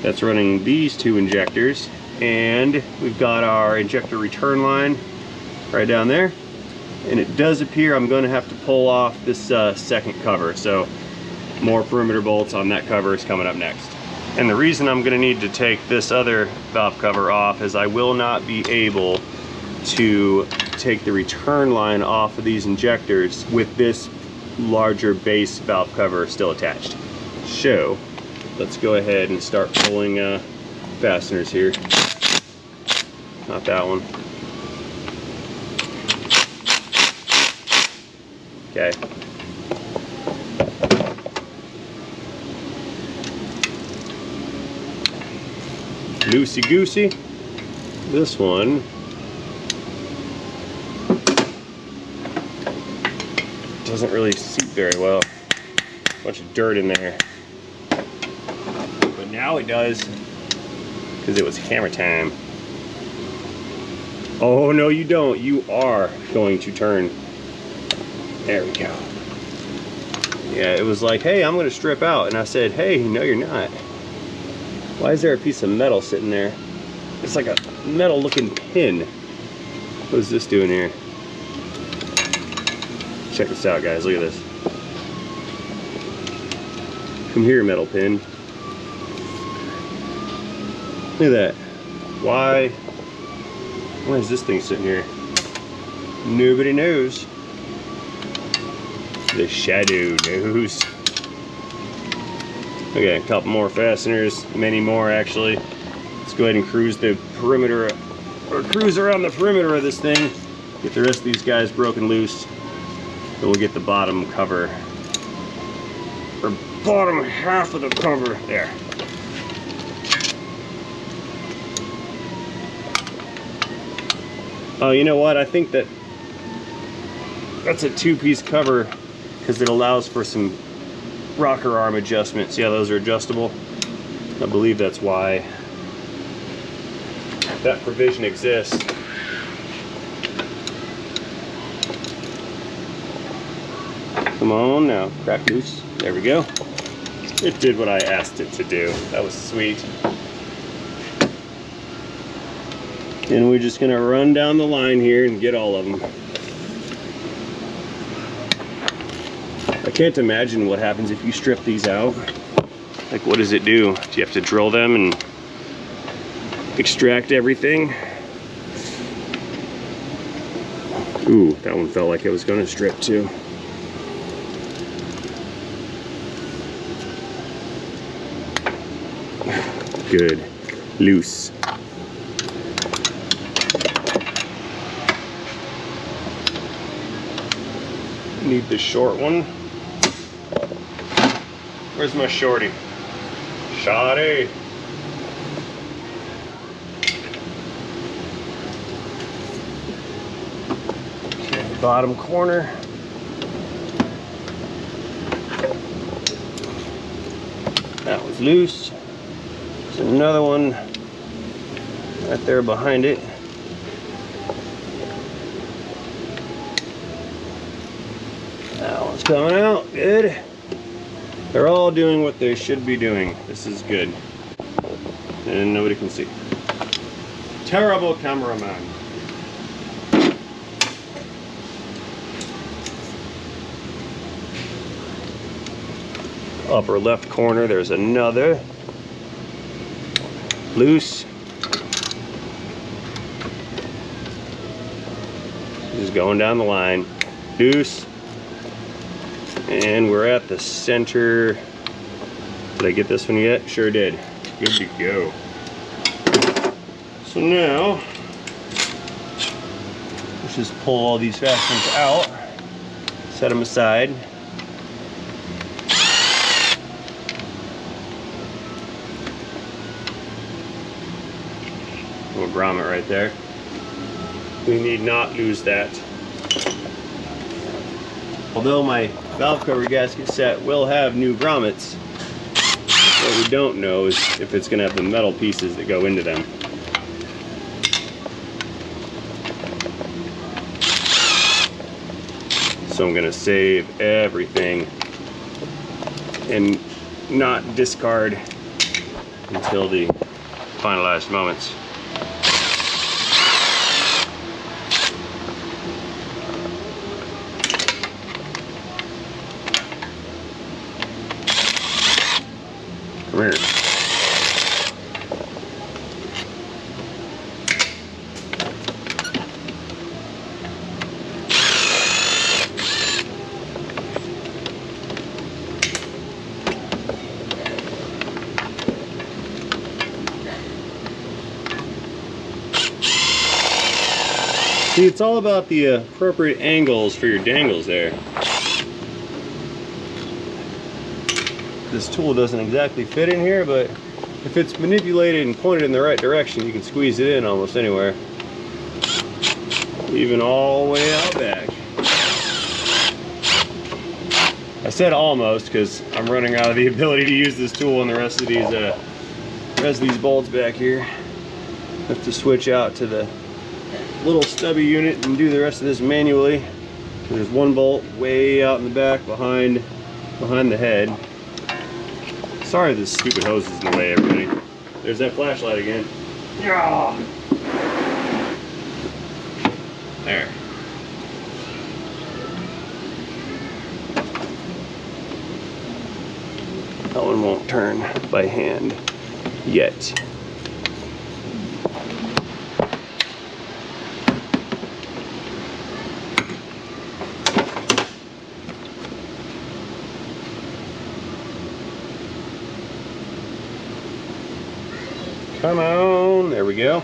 that's running these 2 injectors, and we've got our injector return line right down there. And it does appear I'm going to have to pull off this second cover, so more perimeter bolts on that cover is coming up next. And the reason I'm going to need to take this other valve cover off is I will not be able to take the return line off of these injectors with this larger base valve cover still attached. So let's go ahead and start pulling fasteners here. Not that one. Okay. Loosey goosey. This one doesn't really seat very well. bunch of dirt in there. But now it does, because it was hammer time. Oh, no, you don't. You are going to turn. There we go. Yeah, it was like, hey, I'm going to strip out. And I said, hey, no, you're not. Why is there a piece of metal sitting there? It's like a metal looking pin. What is this doing here? Check this out, guys. Look at this. Come here, metal pin. Look at that. Why is this thing sitting here? Nobody knows. The shadow knows. Okay, a couple more fasteners, many more actually. Let's go ahead and cruise the perimeter, or cruise around the perimeter of this thing. Get the rest of these guys broken loose. Then we'll get the bottom cover, or bottom half of the cover. There. Oh, you know what? I think that's a two-piece cover because it allows for some rocker arm adjustment. See how those are adjustable? I believe that's why that provision exists. Come on now, crack loose. There we go. It did what I asked it to do. That was sweet. And we're just gonna run down the line here and get all of them. I can't imagine what happens if you strip these out. Like, what does it do? Do you have to drill them and extract everything? Ooh, that one felt like it was gonna strip too. Good. Loose. Need the short one. Where's my shorty? Shorty. Okay, bottom corner. That was loose. There's another one right there behind it. That one's coming out. Good. They're all doing what they should be doing. This is good. And nobody can see. Terrible cameraman. Upper left corner, there's another. Loose. Just going down the line. Loose. And we're at the center. Did I get this one yet? Sure did. Good to go. So now, let's just pull all these fasteners out, set them aside. Little grommet right there. We need not lose that. Although my valve cover gasket set will have new grommets, what we don't know is if it's going to have the metal pieces that go into them. So I'm going to save everything and not discard until the finalized moments. Come here. See, it's all about the appropriate angles for your dangles there. This tool doesn't exactly fit in here, but if it's manipulated and pointed in the right direction, you can squeeze it in almost anywhere. Even all the way out back. I said almost because I'm running out of the ability to use this tool on the rest of these bolts back here. Have to switch out to the little stubby unit and do the rest of this manually. There's one bolt way out in the back behind the head. Sorry this stupid hose is in the way, everybody. There's that flashlight again. Yeah. There. That one won't turn by hand yet. Come on, there we go.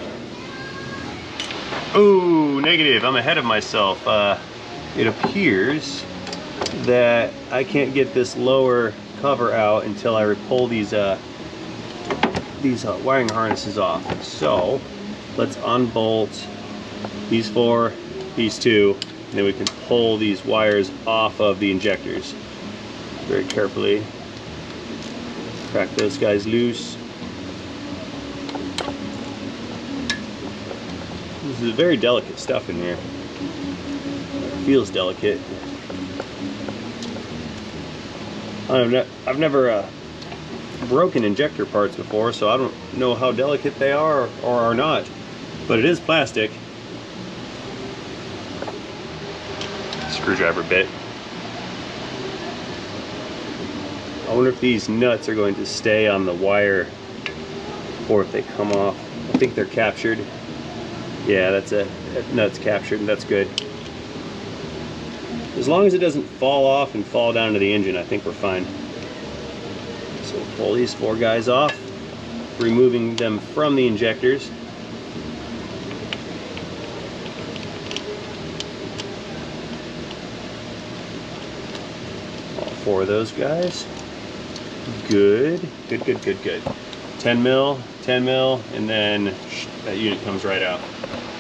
Ooh, negative, I'm ahead of myself. It appears that I can't get this lower cover out until I pull these wiring harnesses off. So let's unbolt these 4, these 2, and then we can pull these wires off of the injectors very carefully. Crack those guys loose. This is very delicate stuff in here. It feels delicate. I've never broken injector parts before, so I don't know how delicate they are or are not. But it is plastic. Screwdriver bit. I wonder if these nuts are going to stay on the wire or if they come off. I think they're captured. Yeah, that nut's captured, and that's good. As long as it doesn't fall off and fall down to the engine, I think we're fine. So we'll pull these 4 guys off, removing them from the injectors. All 4 of those guys. Good, good, good, good, good. 10 mil, 10 mil, and then that unit comes right out.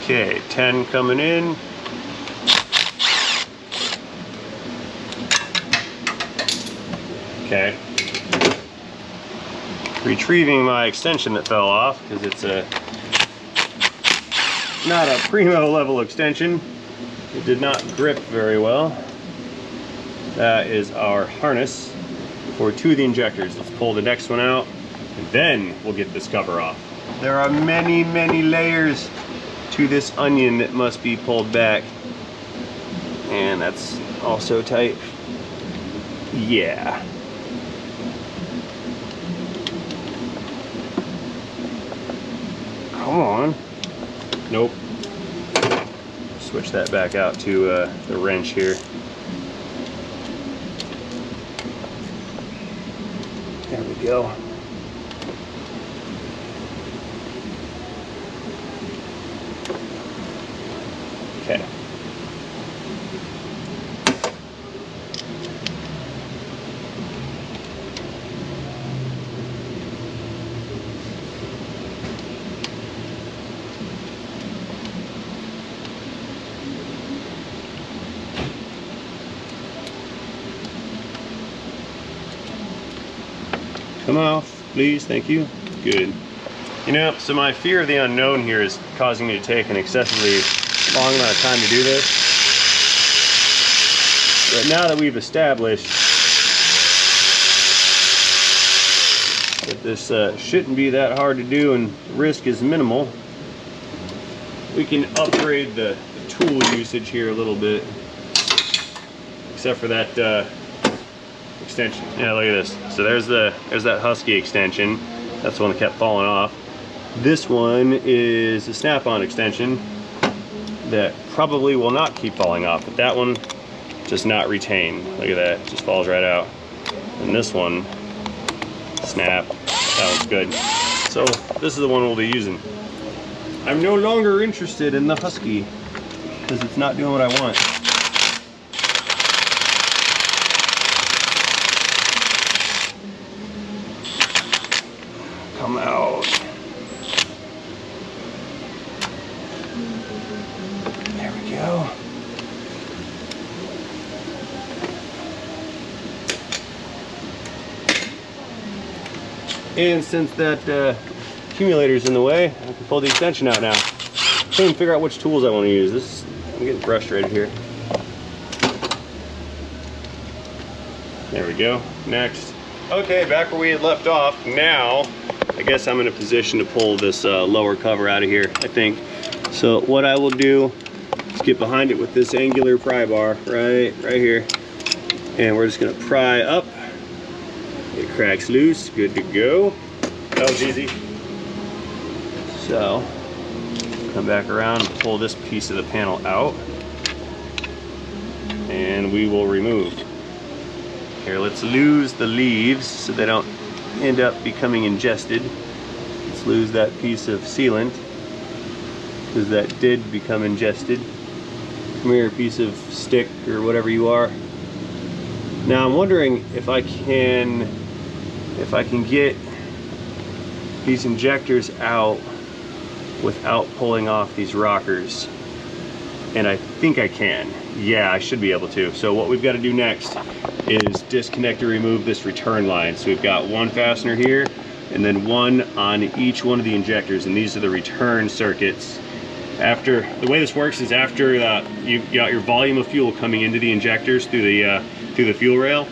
Okay, 10 coming in. Okay. Retrieving my extension that fell off because it's not a primo level extension. It did not grip very well. That is our harness for 2 of the injectors. Let's pull the next one out and then we'll get this cover off. There are many, many layers to this onion that must be pulled back, and that's also tight. Yeah. Come on. Nope. Switch that back out to the wrench here. There we go. Okay. Come off, please, thank you. Good. You know, so my fear of the unknown here is causing me to take an excessively long amount of time to do this. But now that we've established that this shouldn't be that hard to do and risk is minimal, we can upgrade the tool usage here a little bit. Except for that extension. Yeah, look at this. So there's that Husky extension. That's the one that kept falling off. This one is a snap-on extension that probably will not keep falling off, but that one does not retain. Look at that, it just falls right out. And this one, snap, that one's good. So this is the one we'll be using. I'm no longer interested in the Husky because it's not doing what I want. Come out. There we go. And since that accumulator's in the way, I can pull the extension out now. Can't even figure out which tools I want to use. I'm getting frustrated here. There we go. Next. Okay, back where we had left off. Now, I guess I'm in a position to pull this lower cover out of here, I think. So what I will do is get behind it with this angular pry bar right here. And we're just gonna pry up. It cracks loose, good to go. That was easy. So, come back around and pull this piece of the panel out. And we will remove. Here, let's lose the leaves so they don't end up becoming ingested. Let's lose that piece of sealant, because that did become ingested. Come here, piece of stick or whatever you are. Now I'm wondering if I can get these injectors out without pulling off these rockers. And I think I can. Yeah, I should be able to. So what we've got to do next is disconnect or remove this return line. So we've got one fastener here and then one on each one of the injectors, and these are the return circuits. After, the way this works is after you've got your volume of fuel coming into the injectors through the fuel rail.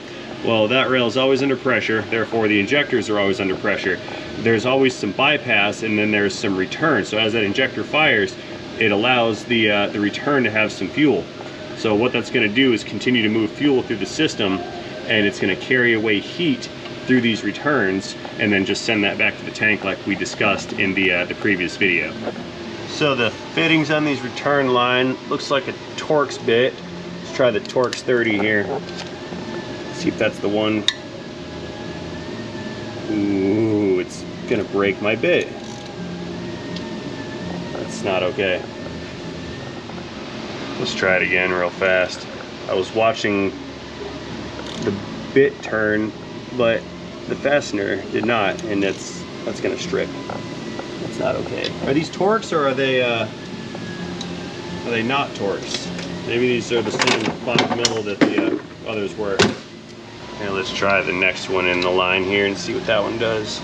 Well, that rail is always under pressure, therefore the injectors are always under pressure. There's always some bypass and then there's some return. So as that injector fires, it allows the return to have some fuel. So what that's going to do is continue to move fuel through the system, and it's going to carry away heat through these returns and then just send that back to the tank like we discussed in the previous video. So the fittings on these return line looks like a Torx bit. Let's try the Torx 30 here. See if that's the one. Ooh, it's gonna break my bit. That's not okay. Let's try it again real fast. I was watching the bit turn, but the fastener did not, and that's gonna strip. That's not okay. Are these Torx or are they not Torx? Maybe these are the same fundamental that the others were. Now let's try the next one in the line here and see what that one does.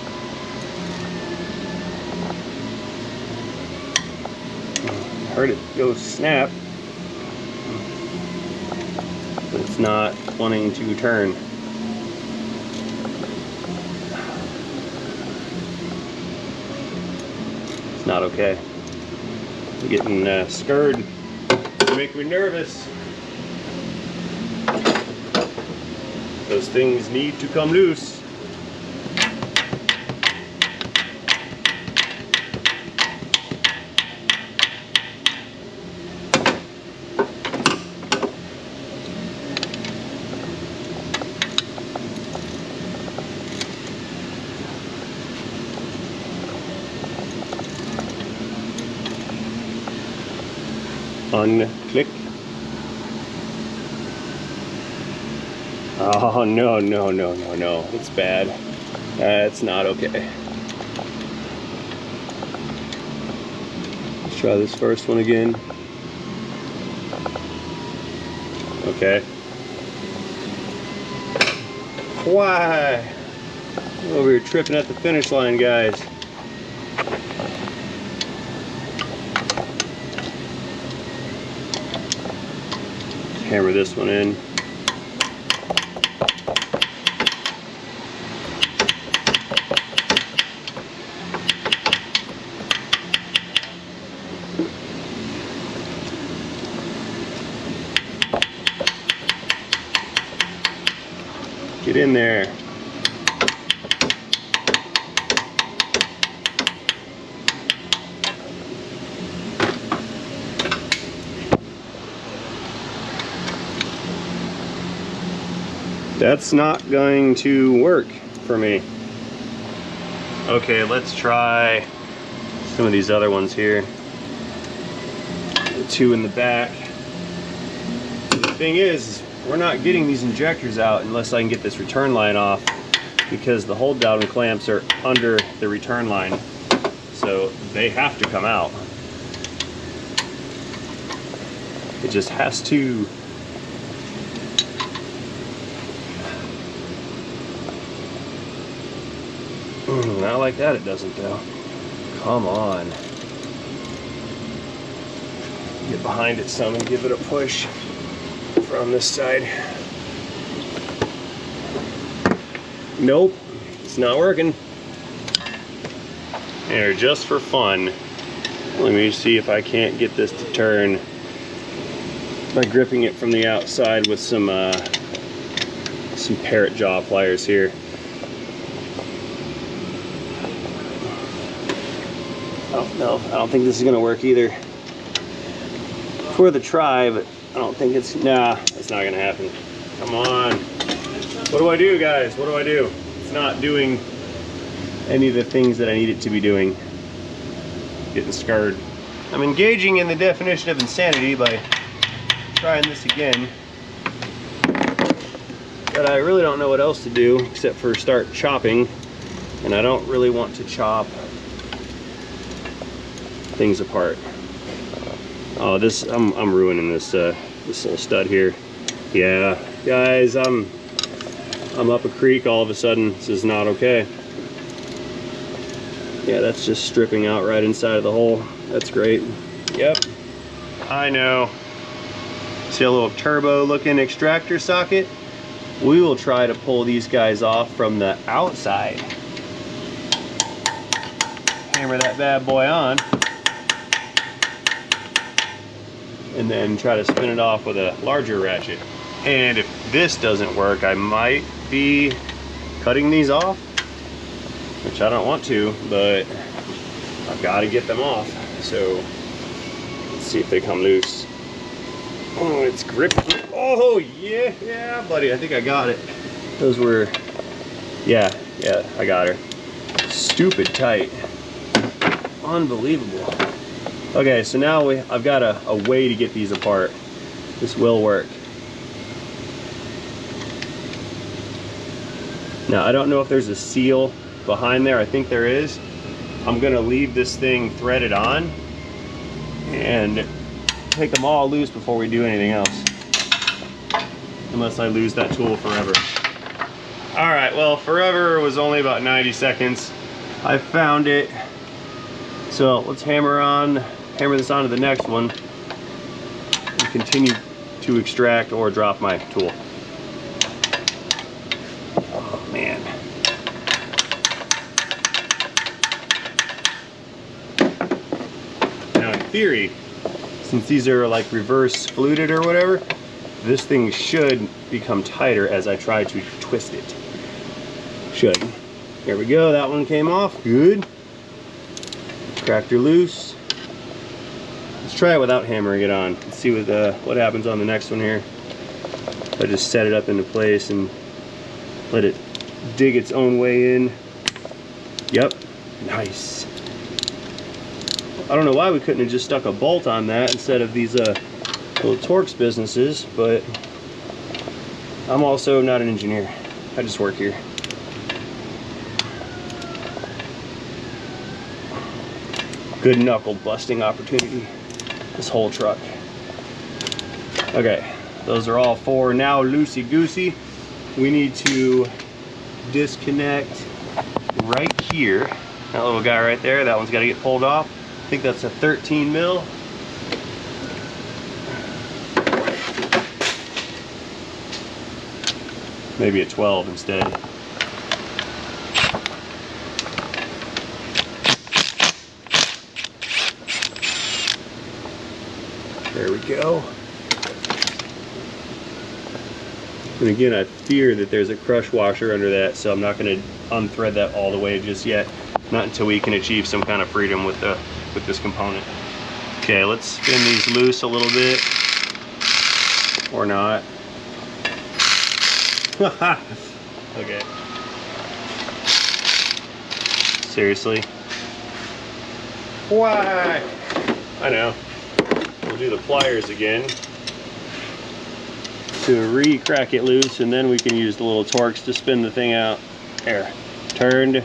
I heard it go snap, but it's not wanting to turn. It's not okay. I'm getting scared. They make me nervous. Those things need to come loose. Unclick. Oh, no, no, no, no, no. It's bad. It's not okay. Let's try this first one again. Okay. Why? Over here tripping at the finish line, guys. Hammer this one in. Get in there. That's not going to work for me. Okay, let's try some of these other ones here. The two in the back. The thing is, we're not getting these injectors out unless I can get this return line off, because the hold down clamps are under the return line. So they have to come out. It just has to. Not like that, it doesn't though. Come on. Get behind it some and give it a push from this side. Nope, it's not working. Here, just for fun, let me see if I can't get this to turn by gripping it from the outside with some parrot jaw pliers here. Oh no, I don't think this is gonna work either. For the try, but I don't think it's, nah, it's not gonna happen. Come on. What do I do, guys? What do I do? It's not doing any of the things that I need it to be doing. Getting scared. I'm engaging in the definition of insanity by trying this again. But I really don't know what else to do except for start chopping. And I don't really want to chop things apart. Oh, this, I'm ruining this this little stud here. Yeah, guys, I'm up a creek all of a sudden. This is not okay. Yeah, that's just stripping out right inside of the hole. That's great. Yep, I know. See a little turbo looking extractor socket? We will try to pull these guys off from the outside. Hammer that bad boy on. And then try to spin it off with a larger ratchet. And if this doesn't work, I might be cutting these off, which I don't want to, but I've got to get them off. So let's see if they come loose. Oh, it's gripping. Oh yeah, buddy, I think I got it. Those were, yeah, I got her. Stupid tight. Unbelievable. Okay, so now I've got a way to get these apart. This will work. Now, I don't know if there's a seal behind there. I think there is. I'm gonna leave this thing threaded on and take them all loose before we do anything else. Unless I lose that tool forever. All right, well, forever was only about 90 seconds. I found it. So let's hammer this onto the next one and continue to extract or drop my tool. Oh man. Now in theory, since these are like reverse fluted or whatever, this thing should become tighter as I try to twist it. Should. There we go, that one came off, good. Extractor loose. Let's try it without hammering it on. Let's see what happens on the next one here. I just set it up into place and let it dig its own way in. Yep, nice. I don't know why we couldn't have just stuck a bolt on that instead of these little Torx businesses, but I'm also not an engineer. I just work here. Good knuckle busting opportunity, this whole truck. Okay, those are all four now loosey-goosey. We need to disconnect right here. That little guy right there, that one's got to get pulled off. I think that's a 13 mil. Maybe a 12 instead. There we go. And again, I fear that there's a crush washer under that, so I'm not going to unthread that all the way just yet. Not until we can achieve some kind of freedom with this component. Okay, let's spin these loose a little bit, or not. Okay. Seriously? Why? I know. We'll do the pliers again to re-crack it loose, and then we can use the little Torx to spin the thing out. There, turned,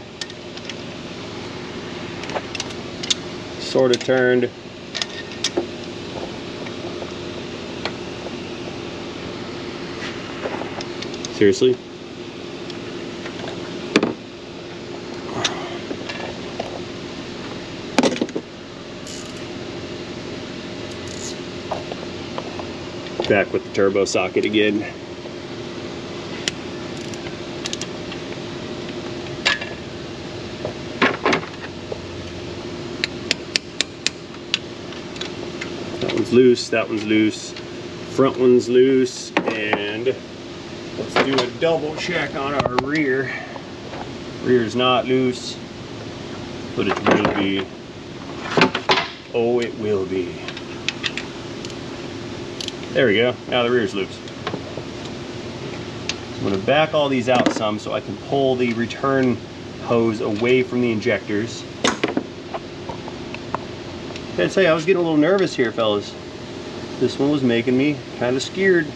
sort of turned. Seriously? Back with the turbo socket again. That one's loose, that one's loose, front one's loose, and let's do a double check on our rear. Rear's not loose, but it will be. Oh, it will be. There we go, now the rear's loose. So I'm gonna back all these out some so I can pull the return hose away from the injectors. Gotta tell you, I was getting a little nervous here, fellas. This one was making me kind of scared.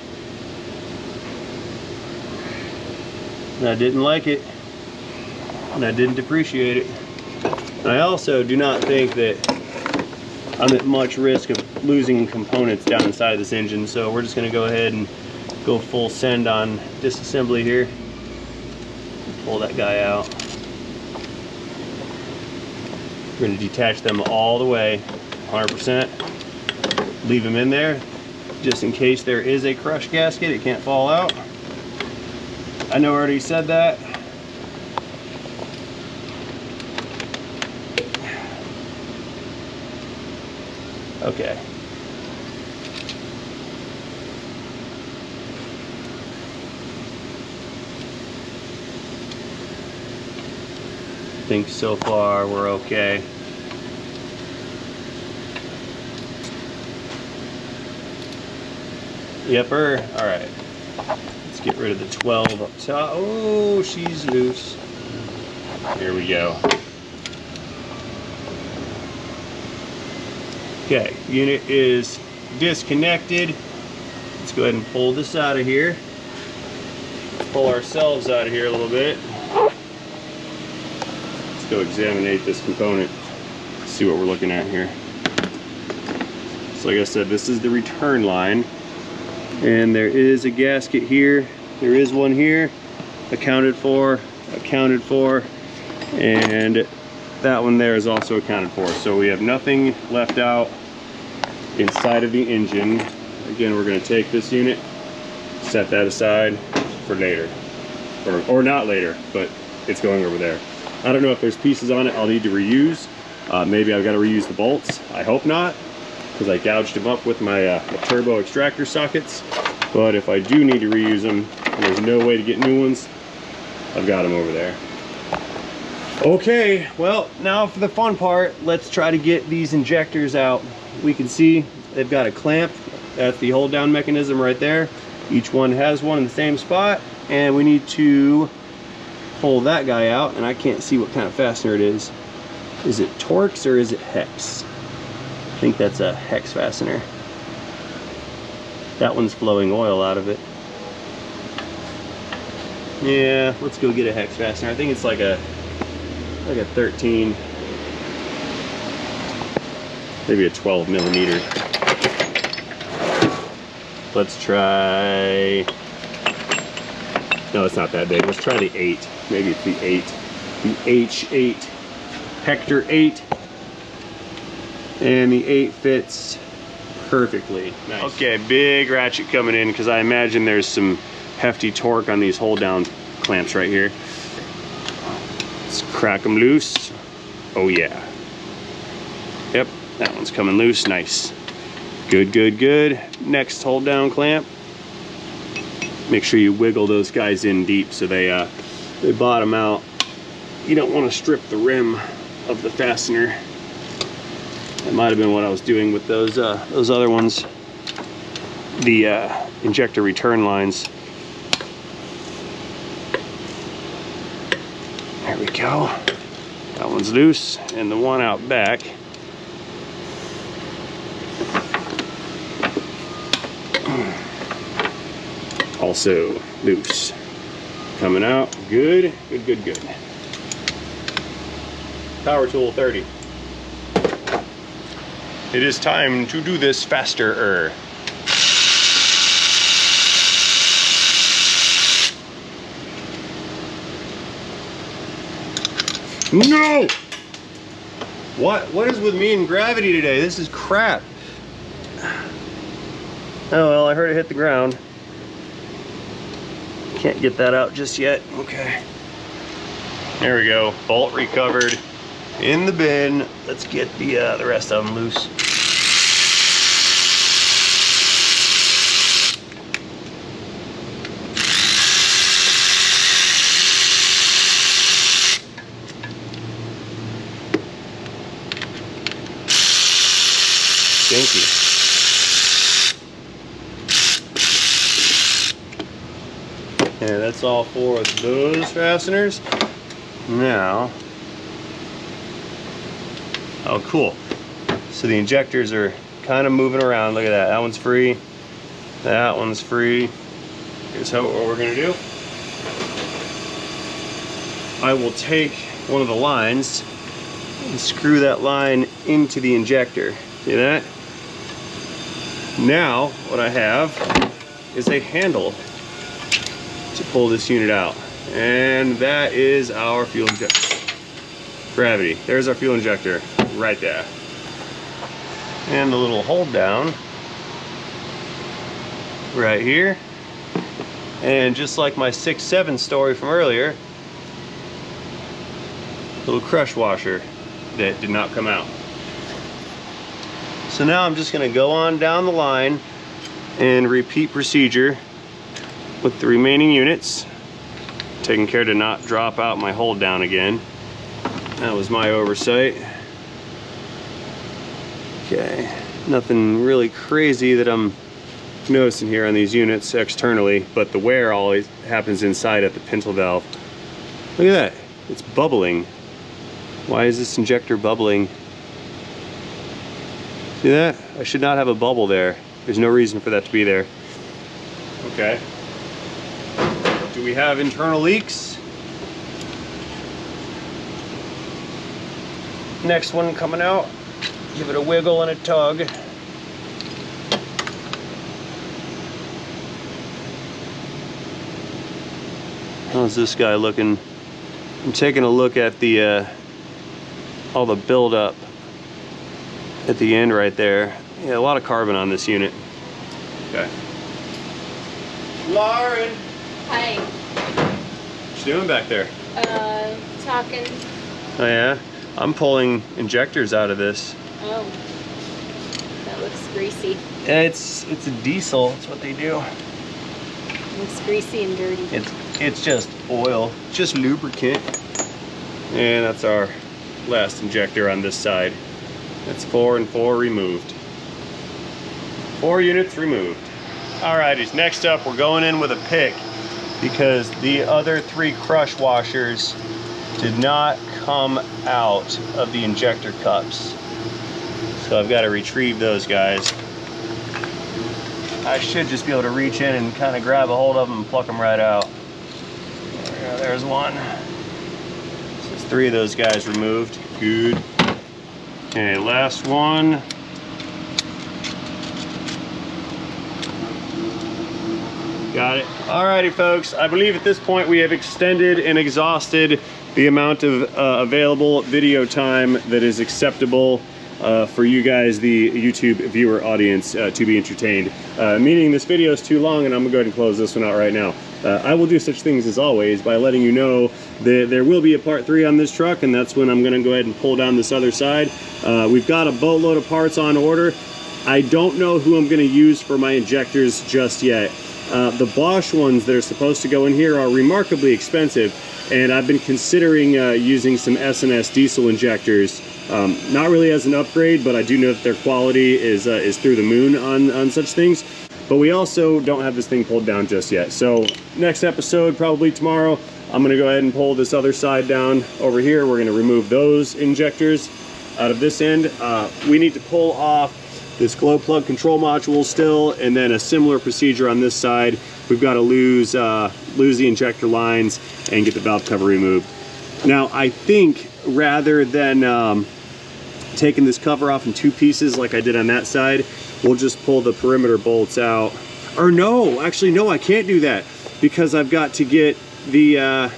And I didn't like it. And I didn't appreciate it. And I also do not think that I'm at much risk of losing components down inside of this engine, so we're just gonna go ahead and go full send on disassembly here. Pull that guy out. We're gonna detach them all the way, 100%. Leave them in there, just in case there is a crush gasket, it can't fall out. I know I already said that. Okay. I think so far we're okay. Yepper. All right. Let's get rid of the 12 up top. Oh, she's loose. Here we go. Okay, unit is disconnected. Let's go ahead and pull this out of here. Pull ourselves out of here a little bit. Let's go examine this component. See what we're looking at here. So like I said, this is the return line. And there is a gasket here. There is one here. Accounted for. And that one there is also accounted for. So we have nothing left out inside of the engine. Again, we're going to take this unit, set that aside for later. Or not later, but it's going over there. I don't know if there's pieces on it I'll need to reuse. Maybe I've got to reuse the bolts. I hope not, because I gouged them up with my turbo extractor sockets. But if I do need to reuse them, and there's no way to get new ones, I've got them over there. Okay, well, now for the fun part, let's try to get these injectors out. We can see they've got a clamp. That's the hold down mechanism right there. Each one has one in the same spot, and we need to pull that guy out, and I can't see what kind of fastener it is. Is it Torx or is it hex? I think that's a hex fastener. That one's flowing oil out of it. Yeah, let's go get a hex fastener. I think it's like a 13, maybe a 12 millimeter. Let's try, no, it's not that big. Let's try the 8. Maybe it's the 8, the H8, Hector 8. And the 8 fits perfectly. Nice. Okay, big ratchet coming in, because I imagine there's some hefty torque on these hold down clamps right here. Let's crack them loose. Oh yeah. Yep, that one's coming loose. Nice. Good, good, good. Next hold down clamp. Make sure you wiggle those guys in deep so they bottom out. You don't want to strip the rim of the fastener. That might have been what I was doing with those other ones. The injector return lines. There we go. That one's loose, and the one out back also loose. Coming out. Good, good, good, good. Power tool 30. It is time to do this faster. No! What is with me and gravity today? This is crap. Oh well, I heard it hit the ground. Can't get that out just yet. Okay. There we go. Bolt recovered in the bin. Let's get the rest of them loose. Thank you. Okay, that's all 4 of those fasteners. Now, oh cool. So the injectors are kind of moving around. Look at that. That one's free. That one's free. Here's what we're gonna do. I will take one of the lines and screw that line into the injector. See that? Now, what I have is a handle to pull this unit out. And that is our fuel injector. Gravity. There's our fuel injector right there. And the little hold down right here. And just like my 6.7 story from earlier, little crush washer that did not come out. So now I'm just going to go on down the line and repeat procedure with the remaining units, taking care to not drop out my hold down again. That was my oversight. Okay, nothing really crazy that I'm noticing here on these units externally, but the wear always happens inside at the pintle valve. Look at that, it's bubbling. Why is this injector bubbling? See that? I should not have a bubble there. There's no reason for that to be there. Okay. Do we have internal leaks? Next one coming out. Give it a wiggle and a tug. How's this guy looking? I'm taking a look at the all the buildup at the end right there. Yeah, a lot of carbon on this unit. Okay. Lauren! Hi. What you doing back there? Talking. Oh yeah? I'm pulling injectors out of this. Oh. That looks greasy. It's a diesel, that's what they do. Looks greasy and dirty. It's just oil, just lubricant. And that's our last injector on this side. That's 4 and 4 removed. 4 units removed. Alrighties, next up we're going in with a pick because the other 3 crush washers did not come out of the injector cups. So I've got to retrieve those guys. I should just be able to reach in and kind of grab a hold of them and pluck them right out. There's one. So there's 3 of those guys removed. Good. Okay, last one. Got it. Alrighty folks, I believe at this point we have extended and exhausted the amount of available video time that is acceptable for you guys, the YouTube viewer audience, to be entertained. Meaning this video is too long and I'm gonna go ahead and close this one out right now. I will do such things as always by letting you know that there will be a part 3 on this truck, and that's when I'm gonna go ahead and pull down this other side. We've got a boatload of parts on order. I don't know who I'm gonna use for my injectors just yet. The Bosch ones that are supposed to go in here are remarkably expensive, and I've been considering using some S&S diesel injectors. Not really as an upgrade, but I do know that their quality is through the moon on such things. But we also don't have this thing pulled down just yet. So next episode, probably tomorrow, I'm gonna go ahead and pull this other side down over here. We're gonna remove those injectors out of this end. We need to pull off this glow plug control module still, and then a similar procedure on this side. We've got to lose the injector lines and get the valve cover removed. Now I think rather than taking this cover off in 2 pieces like I did on that side, we'll just pull the perimeter bolts out. Or no, actually no, I can't do that because I've got to get the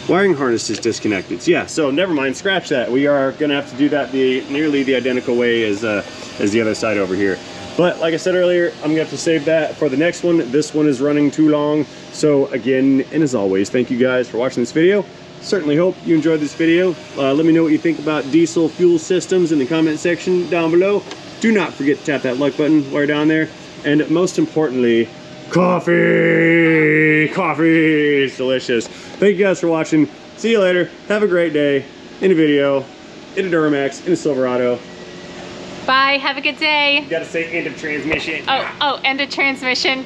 wiring harnesses disconnected. Yeah, so never mind, scratch that. We are gonna have to do that nearly the identical way as the other side over here. But like I said earlier, I'm gonna have to save that for the next one. This one is running too long. So again, and as always, thank you guys for watching this video. Certainly hope you enjoyed this video. Let me know what you think about diesel fuel systems in the comment section down below. Do not forget to tap that like button while you're down there. And most importantly, coffee! Coffee is delicious. Thank you guys for watching. See you later. Have a great day. In a video, in a Duramax, in a Silverado. Bye. Have a good day. You gotta say end of transmission. Oh, end of transmission.